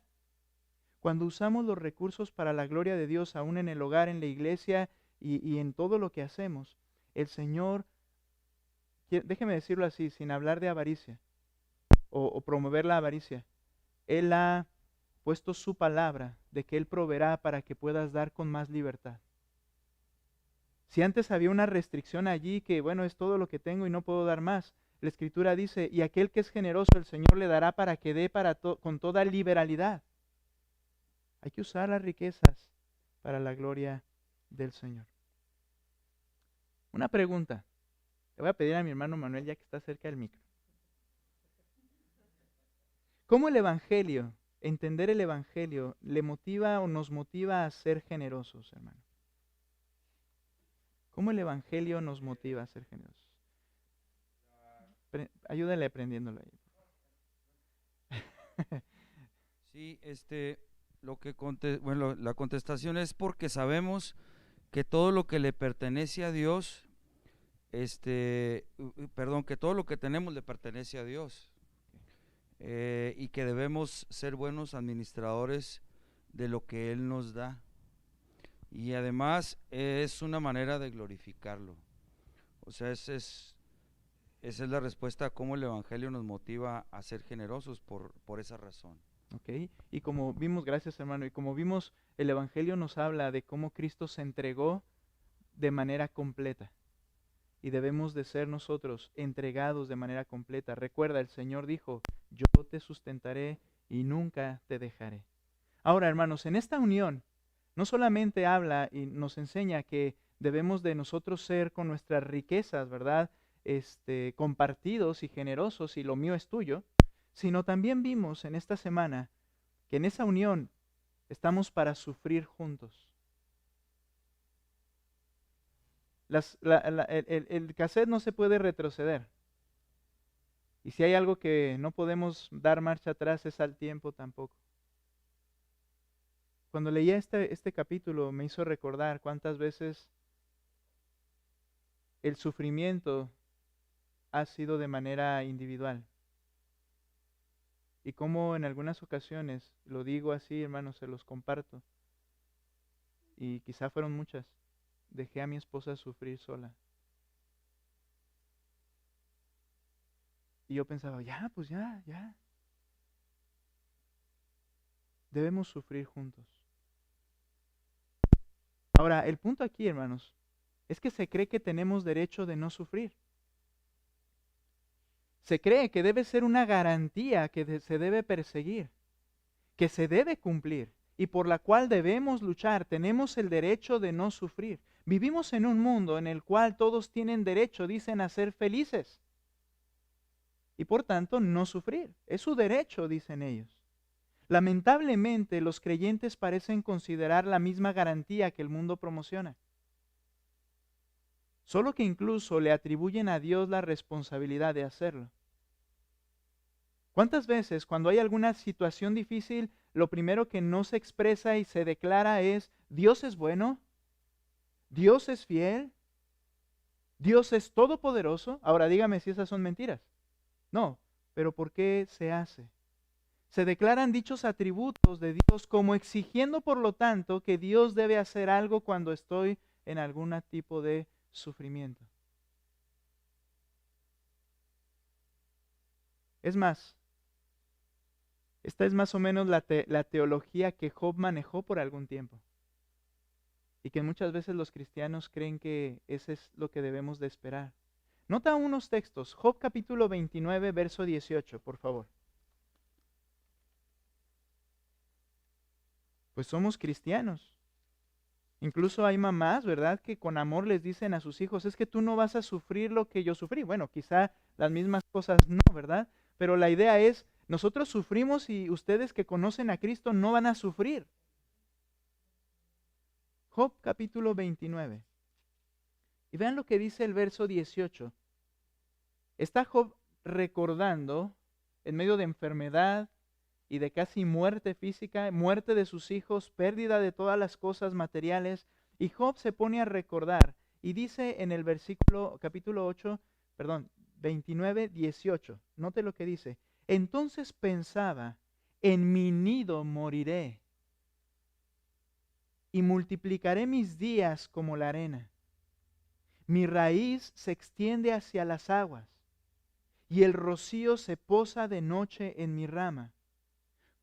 Cuando usamos los recursos para la gloria de Dios, aún en el hogar, en la iglesia y en todo lo que hacemos, el Señor, déjeme decirlo así, sin hablar de avaricia o promover la avaricia, Él ha puesto su palabra de que Él proveerá para que puedas dar con más libertad. Si antes había una restricción allí que, bueno, es todo lo que tengo y no puedo dar más, la Escritura dice, y aquel que es generoso, el Señor le dará para que dé con toda liberalidad. Hay que usar las riquezas para la gloria del Señor. Una pregunta. Le voy a pedir a mi hermano Manuel, ya que está cerca del micro. ¿Cómo el Evangelio, entender el Evangelio, le motiva o nos motiva a ser generosos, hermano? ¿Cómo el Evangelio nos motiva a ser generosos? ayúdale aprendiéndolo ahí. Sí, bueno, la contestación es porque sabemos que todo lo que le pertenece a Dios, perdón, que todo lo que tenemos le pertenece a Dios, y que debemos ser buenos administradores de lo que Él nos da. Y además es una manera de glorificarlo. O sea, esa es la respuesta a cómo el Evangelio nos motiva a ser generosos por esa razón. ¿Ok? Y como vimos, gracias hermano, y como vimos, el Evangelio nos habla de cómo Cristo se entregó de manera completa. Y debemos de ser nosotros entregados de manera completa. Recuerda, el Señor dijo, yo te sustentaré y nunca te dejaré. Ahora, hermanos, en esta unión, no solamente habla y nos enseña que debemos de nosotros ser con nuestras riquezas, ¿verdad? Compartidos y generosos, y lo mío es tuyo, sino también vimos en esta semana que en esa unión estamos para sufrir juntos. El cassette no se puede retroceder. Y si hay algo que no podemos dar marcha atrás es al tiempo tampoco. Cuando leía este capítulo me hizo recordar cuántas veces el sufrimiento ha sido de manera individual. Y cómo en algunas ocasiones, lo digo así, hermanos, se los comparto, y quizá fueron muchas, dejé a mi esposa sufrir sola. Y yo pensaba, ya, pues ya. Debemos sufrir juntos. Ahora, el punto aquí, hermanos, es que se cree que tenemos derecho de no sufrir. Se cree que debe ser una garantía que se debe perseguir, que se debe cumplir y por la cual debemos luchar. Tenemos el derecho de no sufrir. Vivimos en un mundo en el cual todos tienen derecho, dicen, a ser felices. Y por tanto, no sufrir. Es su derecho, dicen ellos. Lamentablemente, los creyentes parecen considerar la misma garantía que el mundo promociona. Solo que incluso le atribuyen a Dios la responsabilidad de hacerlo. ¿Cuántas veces cuando hay alguna situación difícil, lo primero que no se expresa y se declara es, Dios es bueno, Dios es fiel, Dios es todopoderoso? Ahora dígame si esas son mentiras. No, pero ¿por qué se hace? Se declaran dichos atributos de Dios como exigiendo, por lo tanto, que Dios debe hacer algo cuando estoy en algún tipo de sufrimiento. Es más, esta es más o menos la teología que Job manejó por algún tiempo. Y que muchas veces los cristianos creen que ese es lo que debemos de esperar. Nota unos textos. Job capítulo 29, verso 18, por favor. Pues somos cristianos. Incluso hay mamás, ¿verdad?, que con amor les dicen a sus hijos, es que tú no vas a sufrir lo que yo sufrí. Bueno, quizá las mismas cosas no, ¿verdad? Pero la idea es, nosotros sufrimos y ustedes que conocen a Cristo no van a sufrir. Job capítulo 29. Y vean lo que dice el verso 18. Está Job recordando, en medio de enfermedad y de casi muerte física, muerte de sus hijos, pérdida de todas las cosas materiales, y Job se pone a recordar y dice en el versículo capítulo 29, 18. Note lo que dice. Entonces pensaba, en mi nido moriré y multiplicaré mis días como la arena. Mi raíz se extiende hacia las aguas y el rocío se posa de noche en mi rama.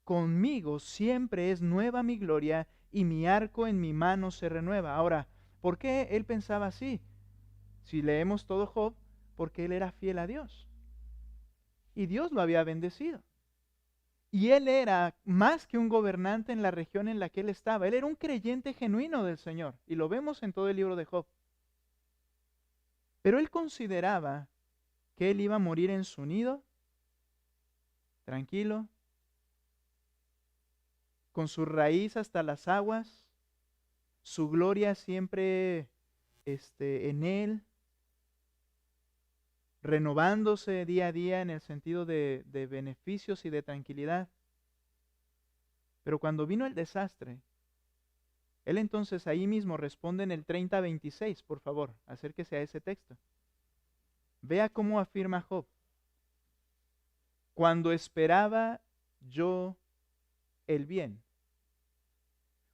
Conmigo siempre es nueva mi gloria y mi arco en mi mano se renueva. Ahora, ¿por qué él pensaba así? Si leemos todo Job, porque él era fiel a Dios. Y Dios lo había bendecido. Y él era más que un gobernante en la región en la que él estaba. Él era un creyente genuino del Señor. Y lo vemos en todo el libro de Job. Pero él consideraba que él iba a morir en su nido, tranquilo, con su raíz hasta las aguas, su gloria siempre en él. renovándose día a día en el sentido de beneficios y de tranquilidad. Pero cuando vino el desastre, él entonces ahí mismo responde en el 30:26, por favor, acérquese a ese texto. Vea cómo afirma Job. Cuando esperaba yo el bien.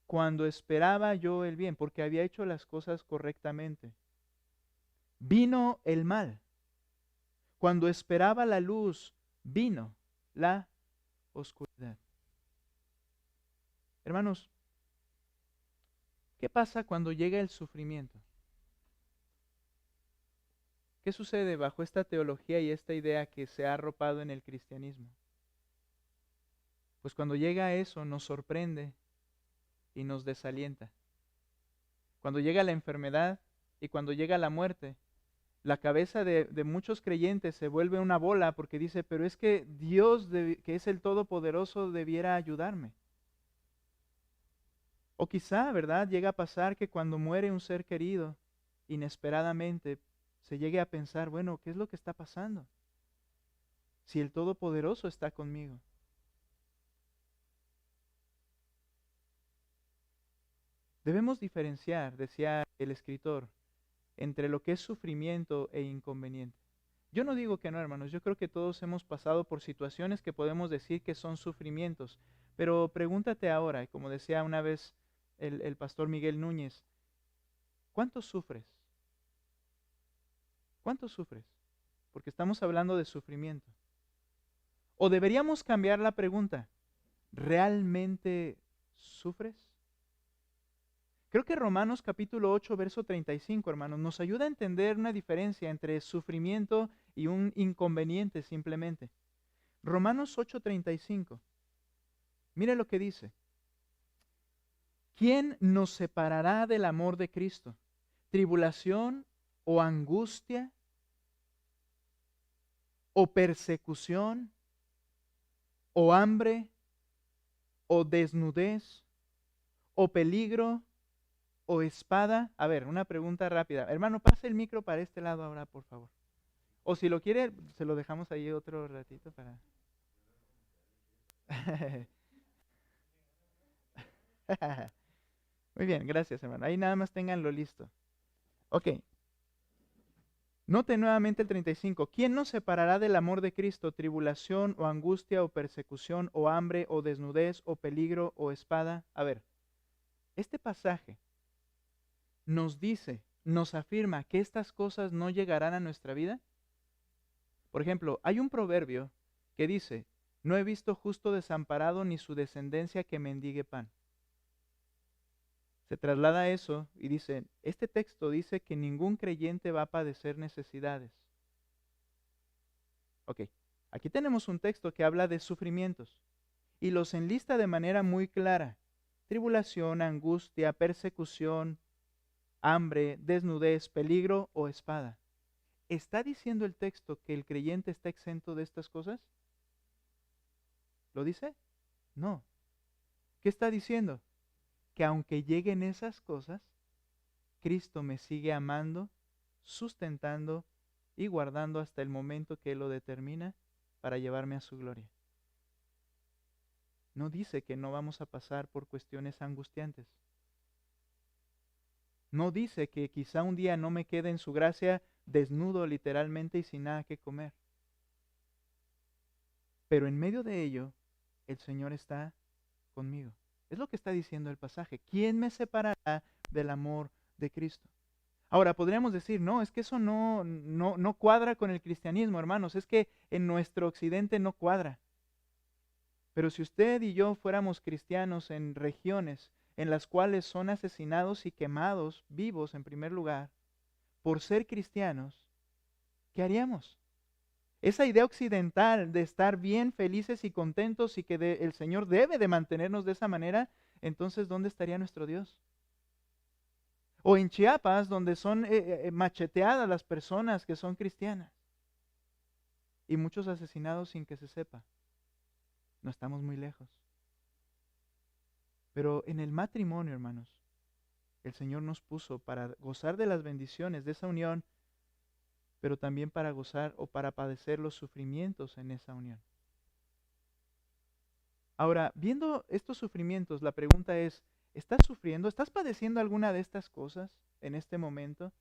Cuando esperaba yo el bien, porque había hecho las cosas correctamente. Vino el mal. Cuando esperaba la luz, vino la oscuridad. Hermanos, ¿qué pasa cuando llega el sufrimiento? ¿Qué sucede bajo esta teología y esta idea que se ha arropado en el cristianismo? Pues cuando llega eso nos sorprende y nos desalienta. Cuando llega la enfermedad y cuando llega la muerte, la cabeza de muchos creyentes se vuelve una bola porque dice, pero es que Dios, que es el Todopoderoso, debiera ayudarme. O quizá, ¿verdad? Llega a pasar que cuando muere un ser querido, inesperadamente, se llegue a pensar, bueno, ¿qué es lo que está pasando? Si el Todopoderoso está conmigo. Debemos diferenciar, decía el escritor, entre lo que es sufrimiento e inconveniente. Yo no digo que no, hermanos, yo creo que todos hemos pasado por situaciones que podemos decir que son sufrimientos, pero pregúntate ahora, y como decía una vez el pastor Miguel Núñez, ¿cuánto sufres? ¿Cuánto sufres? Porque estamos hablando de sufrimiento. O deberíamos cambiar la pregunta, ¿realmente sufres? Creo que Romanos capítulo 8, verso 35, hermanos, nos ayuda a entender una diferencia entre sufrimiento y un inconveniente simplemente. Romanos 8:35. Mire lo que dice. ¿Quién nos separará del amor de Cristo? ¿Tribulación o angustia o persecución o hambre o desnudez o peligro o espada? A ver, una pregunta rápida. Hermano, pase el micro para este lado ahora, por favor. O si lo quiere, se lo dejamos ahí otro ratito para... Muy bien, gracias, hermano. Ahí nada más ténganlo listo. Ok. Note nuevamente el 35. ¿Quién nos separará del amor de Cristo? ¿Tribulación o angustia o persecución o hambre o desnudez o peligro o espada? A ver, este pasaje nos dice, nos afirma que estas cosas no llegarán a nuestra vida. Por ejemplo, hay un proverbio que dice, no he visto justo desamparado ni su descendencia que mendigue pan. Se traslada a eso y dice, este texto dice que ningún creyente va a padecer necesidades. Ok, aquí tenemos un texto que habla de sufrimientos y los enlista de manera muy clara. Tribulación, angustia, persecución, hambre, desnudez, peligro o espada. ¿Está diciendo el texto que el creyente está exento de estas cosas? ¿Lo dice? No. ¿Qué está diciendo? Que aunque lleguen esas cosas, Cristo me sigue amando, sustentando y guardando hasta el momento que Él lo determina para llevarme a su gloria. No dice que no vamos a pasar por cuestiones angustiantes. No dice que quizá un día no me quede en su gracia desnudo literalmente y sin nada que comer. Pero en medio de ello, el Señor está conmigo. Es lo que está diciendo el pasaje. ¿Quién me separará del amor de Cristo? Ahora, podríamos decir, no, es que eso no cuadra con el cristianismo, hermanos. Es que en nuestro occidente no cuadra. Pero si usted y yo fuéramos cristianos en regiones en las cuales son asesinados y quemados vivos en primer lugar, por ser cristianos, ¿qué haríamos? Esa idea occidental de estar bien, felices y contentos y que el Señor debe de mantenernos de esa manera, entonces ¿dónde estaría nuestro Dios? O en Chiapas, donde son macheteadas las personas que son cristianas y muchos asesinados sin que se sepa. No estamos muy lejos. Pero en el matrimonio, hermanos, el Señor nos puso para gozar de las bendiciones de esa unión pero también para gozar o para padecer los sufrimientos en esa unión. Ahora, viendo estos sufrimientos, la pregunta es, ¿estás sufriendo? ¿Estás padeciendo alguna de estas cosas en este momento?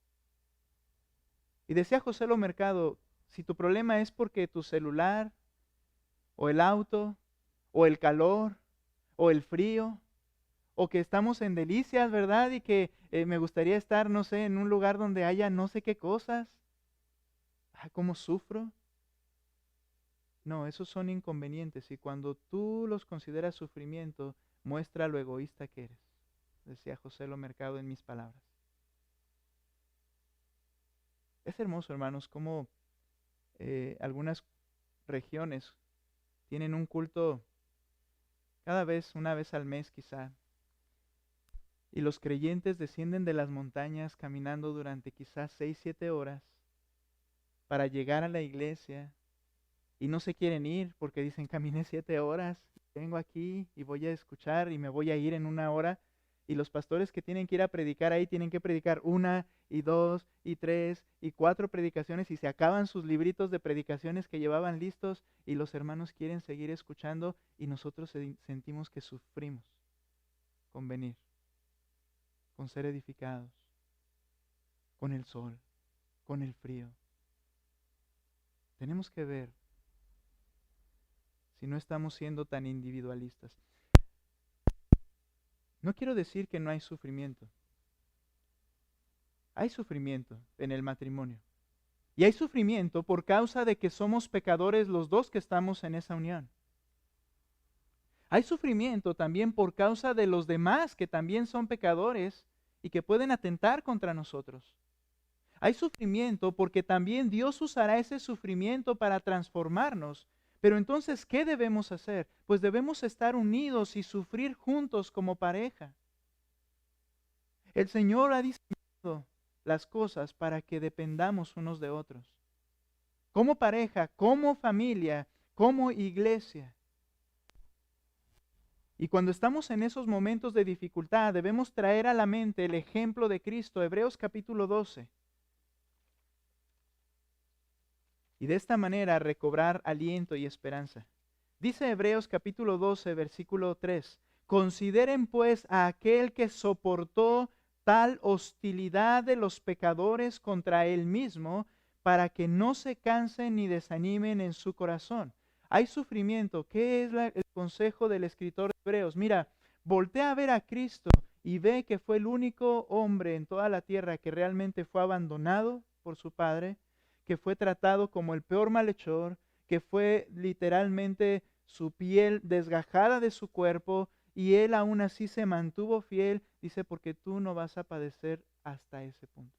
Y decía José Lo Mercado, si tu problema es porque tu celular, o el auto, o el calor, o el frío, o que estamos en delicias, ¿verdad? Y que me gustaría estar, no sé, en un lugar donde haya no sé qué cosas. ¿Cómo sufro? No, esos son inconvenientes y cuando tú los consideras sufrimiento, muestra lo egoísta que eres, decía José Lo Mercado en mis palabras. Es hermoso, hermanos, cómo algunas regiones tienen un culto cada vez, una vez al mes quizá, y los creyentes descienden de las montañas caminando durante quizás 6, 7 horas para llegar a la iglesia y no se quieren ir porque dicen, caminé 7 horas, vengo aquí y voy a escuchar y me voy a ir en 1 hora. Y los pastores que tienen que ir a predicar ahí tienen que predicar 1 y 2 y 3 y 4 predicaciones y se acaban sus libritos de predicaciones que llevaban listos y los hermanos quieren seguir escuchando y nosotros sentimos que sufrimos con venir, con ser edificados, con el sol, con el frío. Tenemos que ver si no estamos siendo tan individualistas. No quiero decir que no hay sufrimiento. Hay sufrimiento en el matrimonio. Y hay sufrimiento por causa de que somos pecadores los dos que estamos en esa unión. Hay sufrimiento también por causa de los demás que también son pecadores y que pueden atentar contra nosotros. Hay sufrimiento porque también Dios usará ese sufrimiento para transformarnos. Pero entonces, ¿qué debemos hacer? Pues debemos estar unidos y sufrir juntos como pareja. El Señor ha diseñado las cosas para que dependamos unos de otros. Como pareja, como familia, como iglesia. Y cuando estamos en esos momentos de dificultad, debemos traer a la mente el ejemplo de Cristo, Hebreos capítulo 12. Y de esta manera recobrar aliento y esperanza. Dice Hebreos capítulo 12, versículo 3. Consideren pues a aquel que soportó tal hostilidad de los pecadores contra él mismo, para que no se cansen ni desanimen en su corazón. Hay sufrimiento. ¿Qué es el consejo del escritor de Hebreos? Mira, voltea a ver a Cristo y ve que fue el único hombre en toda la tierra que realmente fue abandonado por su Padre, que fue tratado como el peor malhechor, que fue literalmente su piel desgajada de su cuerpo, y él aún así se mantuvo fiel, dice, porque tú no vas a padecer hasta ese punto.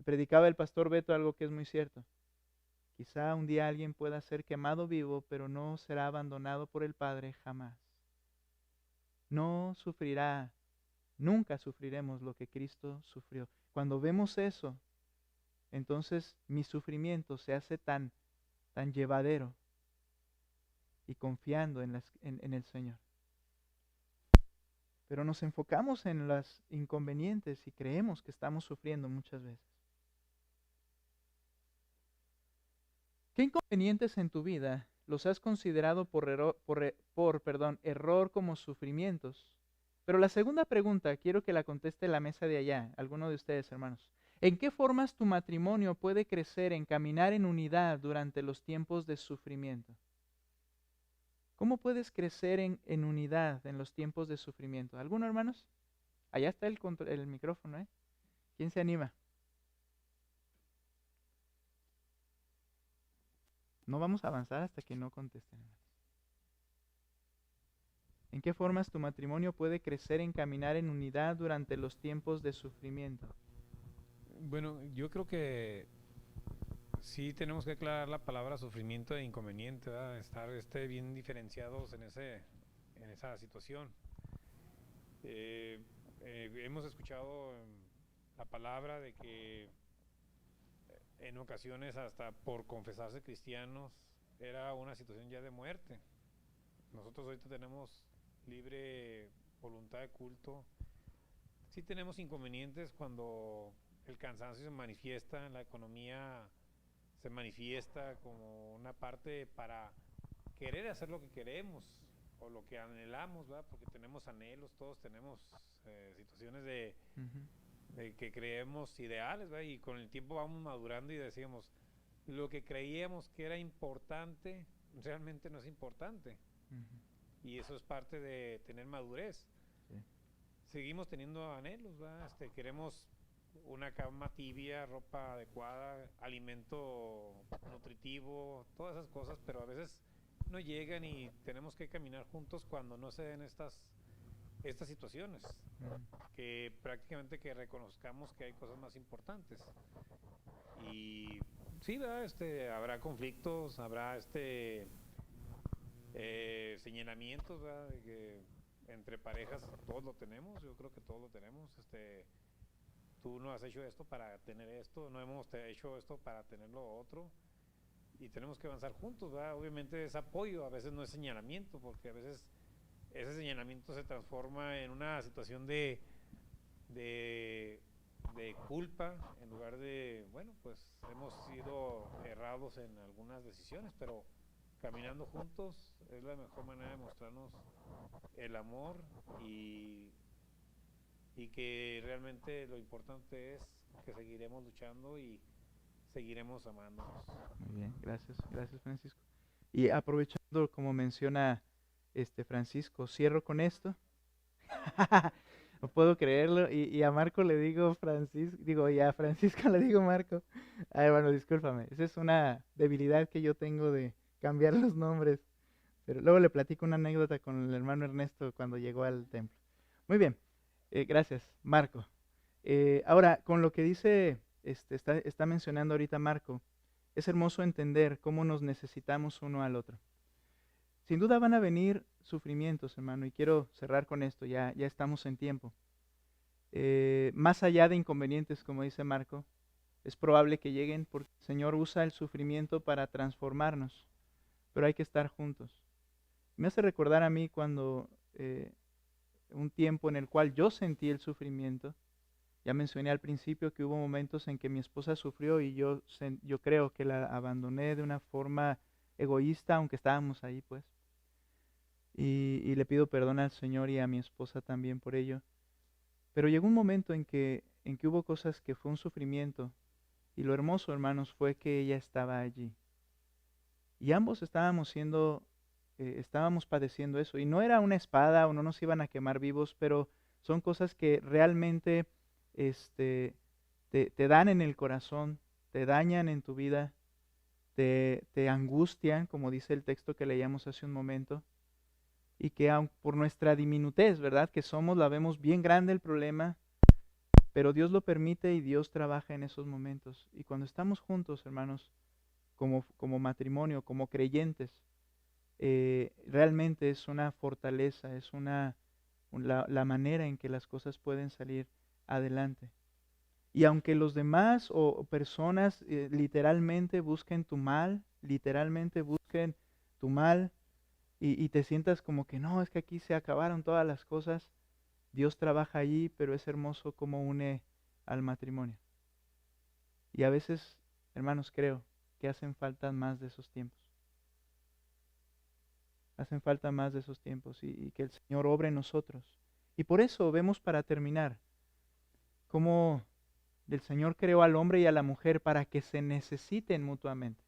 Predicaba el pastor Beto algo que es muy cierto. Quizá un día alguien pueda ser quemado vivo, pero no será abandonado por el Padre jamás. No sufrirá, nunca sufriremos lo que Cristo sufrió. Cuando vemos eso, entonces mi sufrimiento se hace tan llevadero y confiando en el Señor. Pero nos enfocamos en los inconvenientes y creemos que estamos sufriendo muchas veces. ¿Qué inconvenientes en tu vida los has considerado por error como sufrimientos? Pero la segunda pregunta quiero que la conteste la mesa de allá, alguno de ustedes, hermanos. ¿En qué formas tu matrimonio puede crecer en caminar en unidad durante los tiempos de sufrimiento? ¿Cómo puedes crecer en unidad en los tiempos de sufrimiento? ¿Alguno, hermanos? Allá está el micrófono, ¿eh? ¿Quién se anima? No vamos a avanzar hasta que no contesten. ¿En qué formas tu matrimonio puede crecer en caminar en unidad durante los tiempos de sufrimiento? Bueno, yo creo que sí tenemos que aclarar la palabra sufrimiento e inconveniente, ¿verdad? Estar bien diferenciados en esa situación. Hemos escuchado la palabra de que en ocasiones hasta por confesarse cristianos era una situación ya de muerte. Nosotros ahorita tenemos libre voluntad de culto. Sí tenemos inconvenientes cuando el cansancio se manifiesta, la economía se manifiesta como una parte para querer hacer lo que queremos o lo que anhelamos, ¿verdad? Porque tenemos anhelos, todos tenemos situaciones de que creemos ideales, ¿verdad? Y con el tiempo vamos madurando y decimos, lo que creíamos que era importante realmente no es importante. Y eso es parte de tener madurez. Sí. Seguimos teniendo anhelos, ¿verdad? Queremos una cama tibia, ropa adecuada, alimento nutritivo, todas esas cosas, pero a veces no llegan y tenemos que caminar juntos cuando no se den estas situaciones, que prácticamente que reconozcamos que hay cosas más importantes. Y sí, ¿verdad? Habrá conflictos, habrá señalamientos, ¿verdad? De que entre parejas todos lo tenemos, yo creo que todos lo tenemos. Tú no has hecho esto para tener esto, no hemos hecho esto para tener lo otro, y tenemos que avanzar juntos, ¿verdad? Obviamente es apoyo, a veces no es señalamiento, porque a veces ese señalamiento se transforma en una situación de culpa, en lugar de, bueno, pues hemos sido errados en algunas decisiones, pero caminando juntos es la mejor manera de mostrarnos el amor y que realmente lo importante es que seguiremos luchando y seguiremos amándonos. Muy bien, gracias Francisco. Y aprovechando, como menciona Francisco, cierro con esto. No puedo creerlo, y a Marco le digo Francisco, y a Francisco le digo Marco. Ay, bueno, discúlpame, esa es una debilidad que yo tengo de cambiar los nombres. Pero luego le platico una anécdota con el hermano Ernesto cuando llegó al templo. Muy bien, gracias, Marco. Ahora, con lo que dice, está mencionando ahorita Marco, es hermoso entender cómo nos necesitamos uno al otro. Sin duda van a venir sufrimientos, hermano, y quiero cerrar con esto, ya estamos en tiempo. Más allá de inconvenientes, como dice Marco, es probable que lleguen porque el Señor usa el sufrimiento para transformarnos, pero hay que estar juntos. Me hace recordar a mí cuando un tiempo en el cual yo sentí el sufrimiento. Ya mencioné al principio que hubo momentos en que mi esposa sufrió y yo creo que la abandoné de una forma egoísta, aunque estábamos ahí, pues. Y le pido perdón al Señor y a mi esposa también por ello. Pero llegó un momento en que hubo cosas que fue un sufrimiento, y lo hermoso, hermanos, fue que ella estaba allí. Y ambos estábamos padeciendo eso. Y no era una espada o no nos iban a quemar vivos, pero son cosas que realmente te dan en el corazón, te dañan en tu vida, te angustian, como dice el texto que leíamos hace un momento, y que aun por nuestra diminutez, ¿verdad? Que somos, la vemos bien grande el problema, pero Dios lo permite y Dios trabaja en esos momentos. Y cuando estamos juntos, hermanos, como matrimonio, como creyentes, realmente es una fortaleza, es la manera en que las cosas pueden salir adelante. Y aunque los demás o personas literalmente busquen tu mal, y te sientas como que no, es que aquí se acabaron todas las cosas, Dios trabaja allí, pero es hermoso cómo une al matrimonio. Y a veces, hermanos, creo que hacen falta más de esos tiempos. Hacen falta más de esos tiempos y que el Señor obre en nosotros. Y por eso vemos, para terminar, cómo el Señor creó al hombre y a la mujer para que se necesiten mutuamente.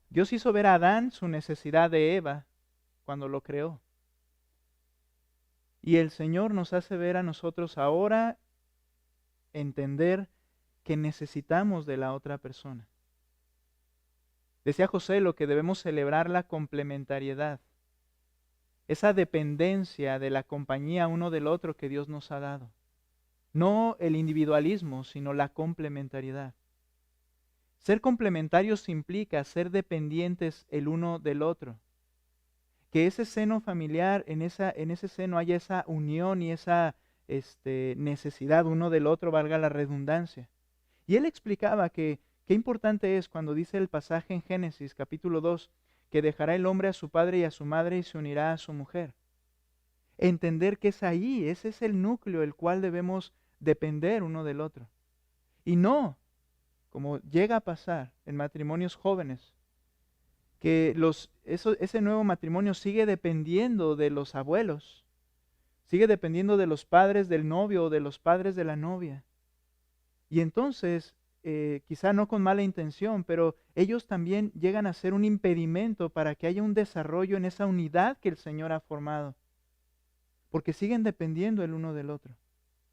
Dios hizo ver a Adán su necesidad de Eva cuando lo creó. Y el Señor nos hace ver a nosotros ahora, entender que necesitamos de la otra persona. Decía José lo que debemos celebrar, la complementariedad, esa dependencia de la compañía uno del otro que Dios nos ha dado. No el individualismo, sino la complementariedad. Ser complementarios implica ser dependientes el uno del otro. Que ese seno familiar, en ese seno haya esa unión y esa necesidad uno del otro, valga la redundancia. Y él explicaba que qué importante es cuando dice el pasaje en Génesis capítulo 2, que dejará el hombre a su padre y a su madre y se unirá a su mujer. Entender que es ahí, ese es el núcleo el cual debemos depender uno del otro. Y no, como llega a pasar en matrimonios jóvenes, que ese nuevo matrimonio sigue dependiendo de los abuelos, sigue dependiendo de los padres del novio o de los padres de la novia. Y entonces, quizá no con mala intención, pero ellos también llegan a ser un impedimento para que haya un desarrollo en esa unidad que el Señor ha formado. Porque siguen dependiendo el uno del otro.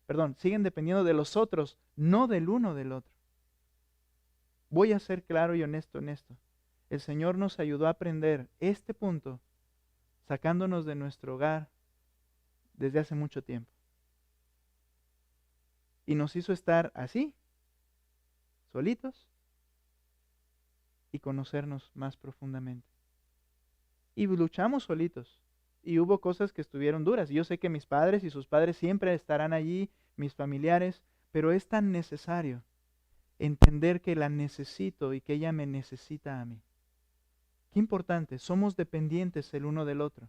Perdón, siguen dependiendo de los otros, no del uno del otro. Voy a ser claro y honesto en esto. El Señor nos ayudó a aprender este punto sacándonos de nuestro hogar desde hace mucho tiempo. Y nos hizo estar así, solitos, y conocernos más profundamente. Y luchamos solitos. Y hubo cosas que estuvieron duras. Yo sé que mis padres y sus padres siempre estarán allí, mis familiares, pero es tan necesario entender que la necesito y que ella me necesita a mí. Qué importante, somos dependientes el uno del otro.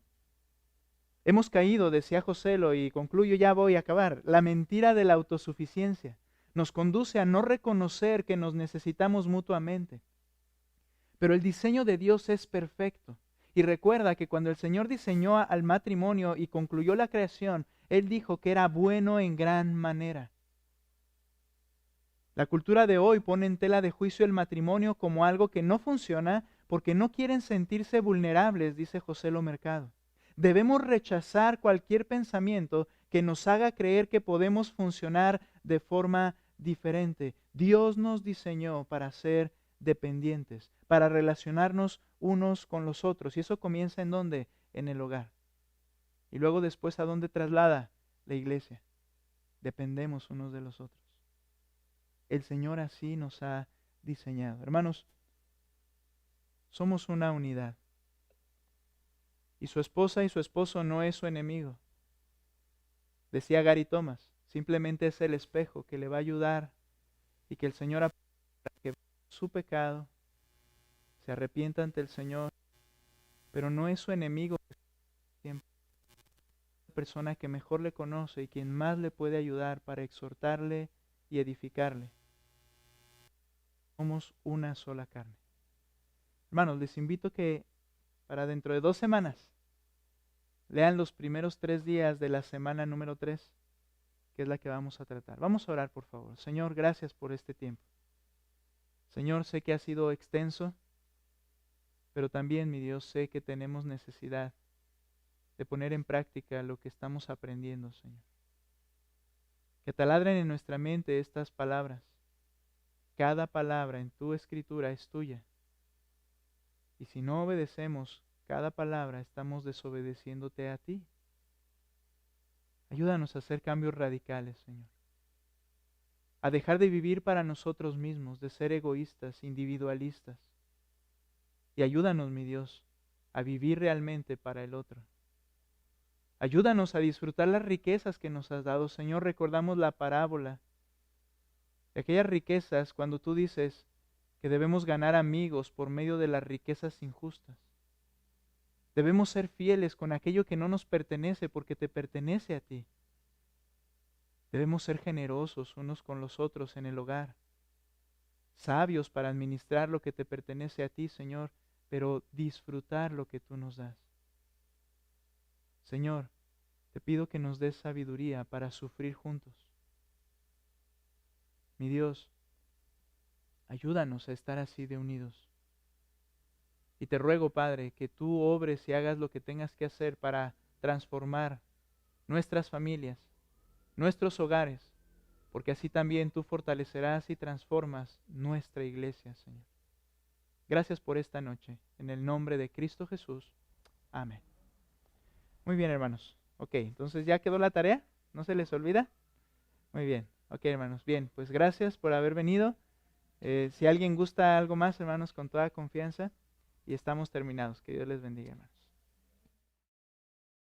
Hemos caído, decía Joselo, y concluyo, ya voy a acabar, la mentira de la autosuficiencia nos conduce a no reconocer que nos necesitamos mutuamente. Pero el diseño de Dios es perfecto. Y recuerda que cuando el Señor diseñó al matrimonio y concluyó la creación, Él dijo que era bueno en gran manera. La cultura de hoy pone en tela de juicio el matrimonio como algo que no funciona porque no quieren sentirse vulnerables, dice José Lo Mercado. Debemos rechazar cualquier pensamiento que nos haga creer que podemos funcionar de forma diferente. Dios nos diseñó para ser dependientes, para relacionarnos unos con los otros. ¿Y eso comienza en dónde? En el hogar. Y luego después, ¿a dónde traslada? La iglesia. Dependemos unos de los otros. El Señor así nos ha diseñado. Hermanos, somos una unidad. Y su esposa y su esposo no es su enemigo. Decía Gary Thomas, simplemente es el espejo que le va a ayudar y que el Señor para que su pecado se arrepienta ante el Señor, pero no es su enemigo, siempre la persona que mejor le conoce y quien más le puede ayudar para exhortarle y edificarle. Somos una sola carne. Hermanos, les invito que para dentro de 2 semanas lean los primeros 3 días de la semana número 3, que es la que vamos a tratar. Vamos a orar, por favor. Señor, gracias por este tiempo. Señor, sé que ha sido extenso, pero también, mi Dios, sé que tenemos necesidad de poner en práctica lo que estamos aprendiendo, Señor. Que taladren en nuestra mente estas palabras. Cada palabra en tu escritura es tuya. Y si no obedecemos cada palabra, estamos desobedeciéndote a ti. Ayúdanos a hacer cambios radicales, Señor. A dejar de vivir para nosotros mismos, de ser egoístas, individualistas. Y ayúdanos, mi Dios, a vivir realmente para el otro. Ayúdanos a disfrutar las riquezas que nos has dado. Señor, recordamos la parábola de aquellas riquezas cuando tú dices que debemos ganar amigos por medio de las riquezas injustas. Debemos ser fieles con aquello que no nos pertenece porque te pertenece a ti. Debemos ser generosos unos con los otros en el hogar. Sabios para administrar lo que te pertenece a ti, Señor, pero disfrutar lo que tú nos das. Señor, te pido que nos des sabiduría para sufrir juntos. Mi Dios, ayúdanos a estar así de unidos. Y te ruego, Padre, que tú obres y hagas lo que tengas que hacer para transformar nuestras familias, nuestros hogares, porque así también tú fortalecerás y transformas nuestra iglesia, Señor. Gracias por esta noche. En el nombre de Cristo Jesús. Amén. Muy bien, hermanos. Ok, entonces ya quedó la tarea. ¿No se les olvida? Muy bien. Ok, hermanos. Bien, pues gracias por haber venido. Si alguien gusta algo más, hermanos, con toda confianza. Y estamos terminados. Que Dios les bendiga, hermanos.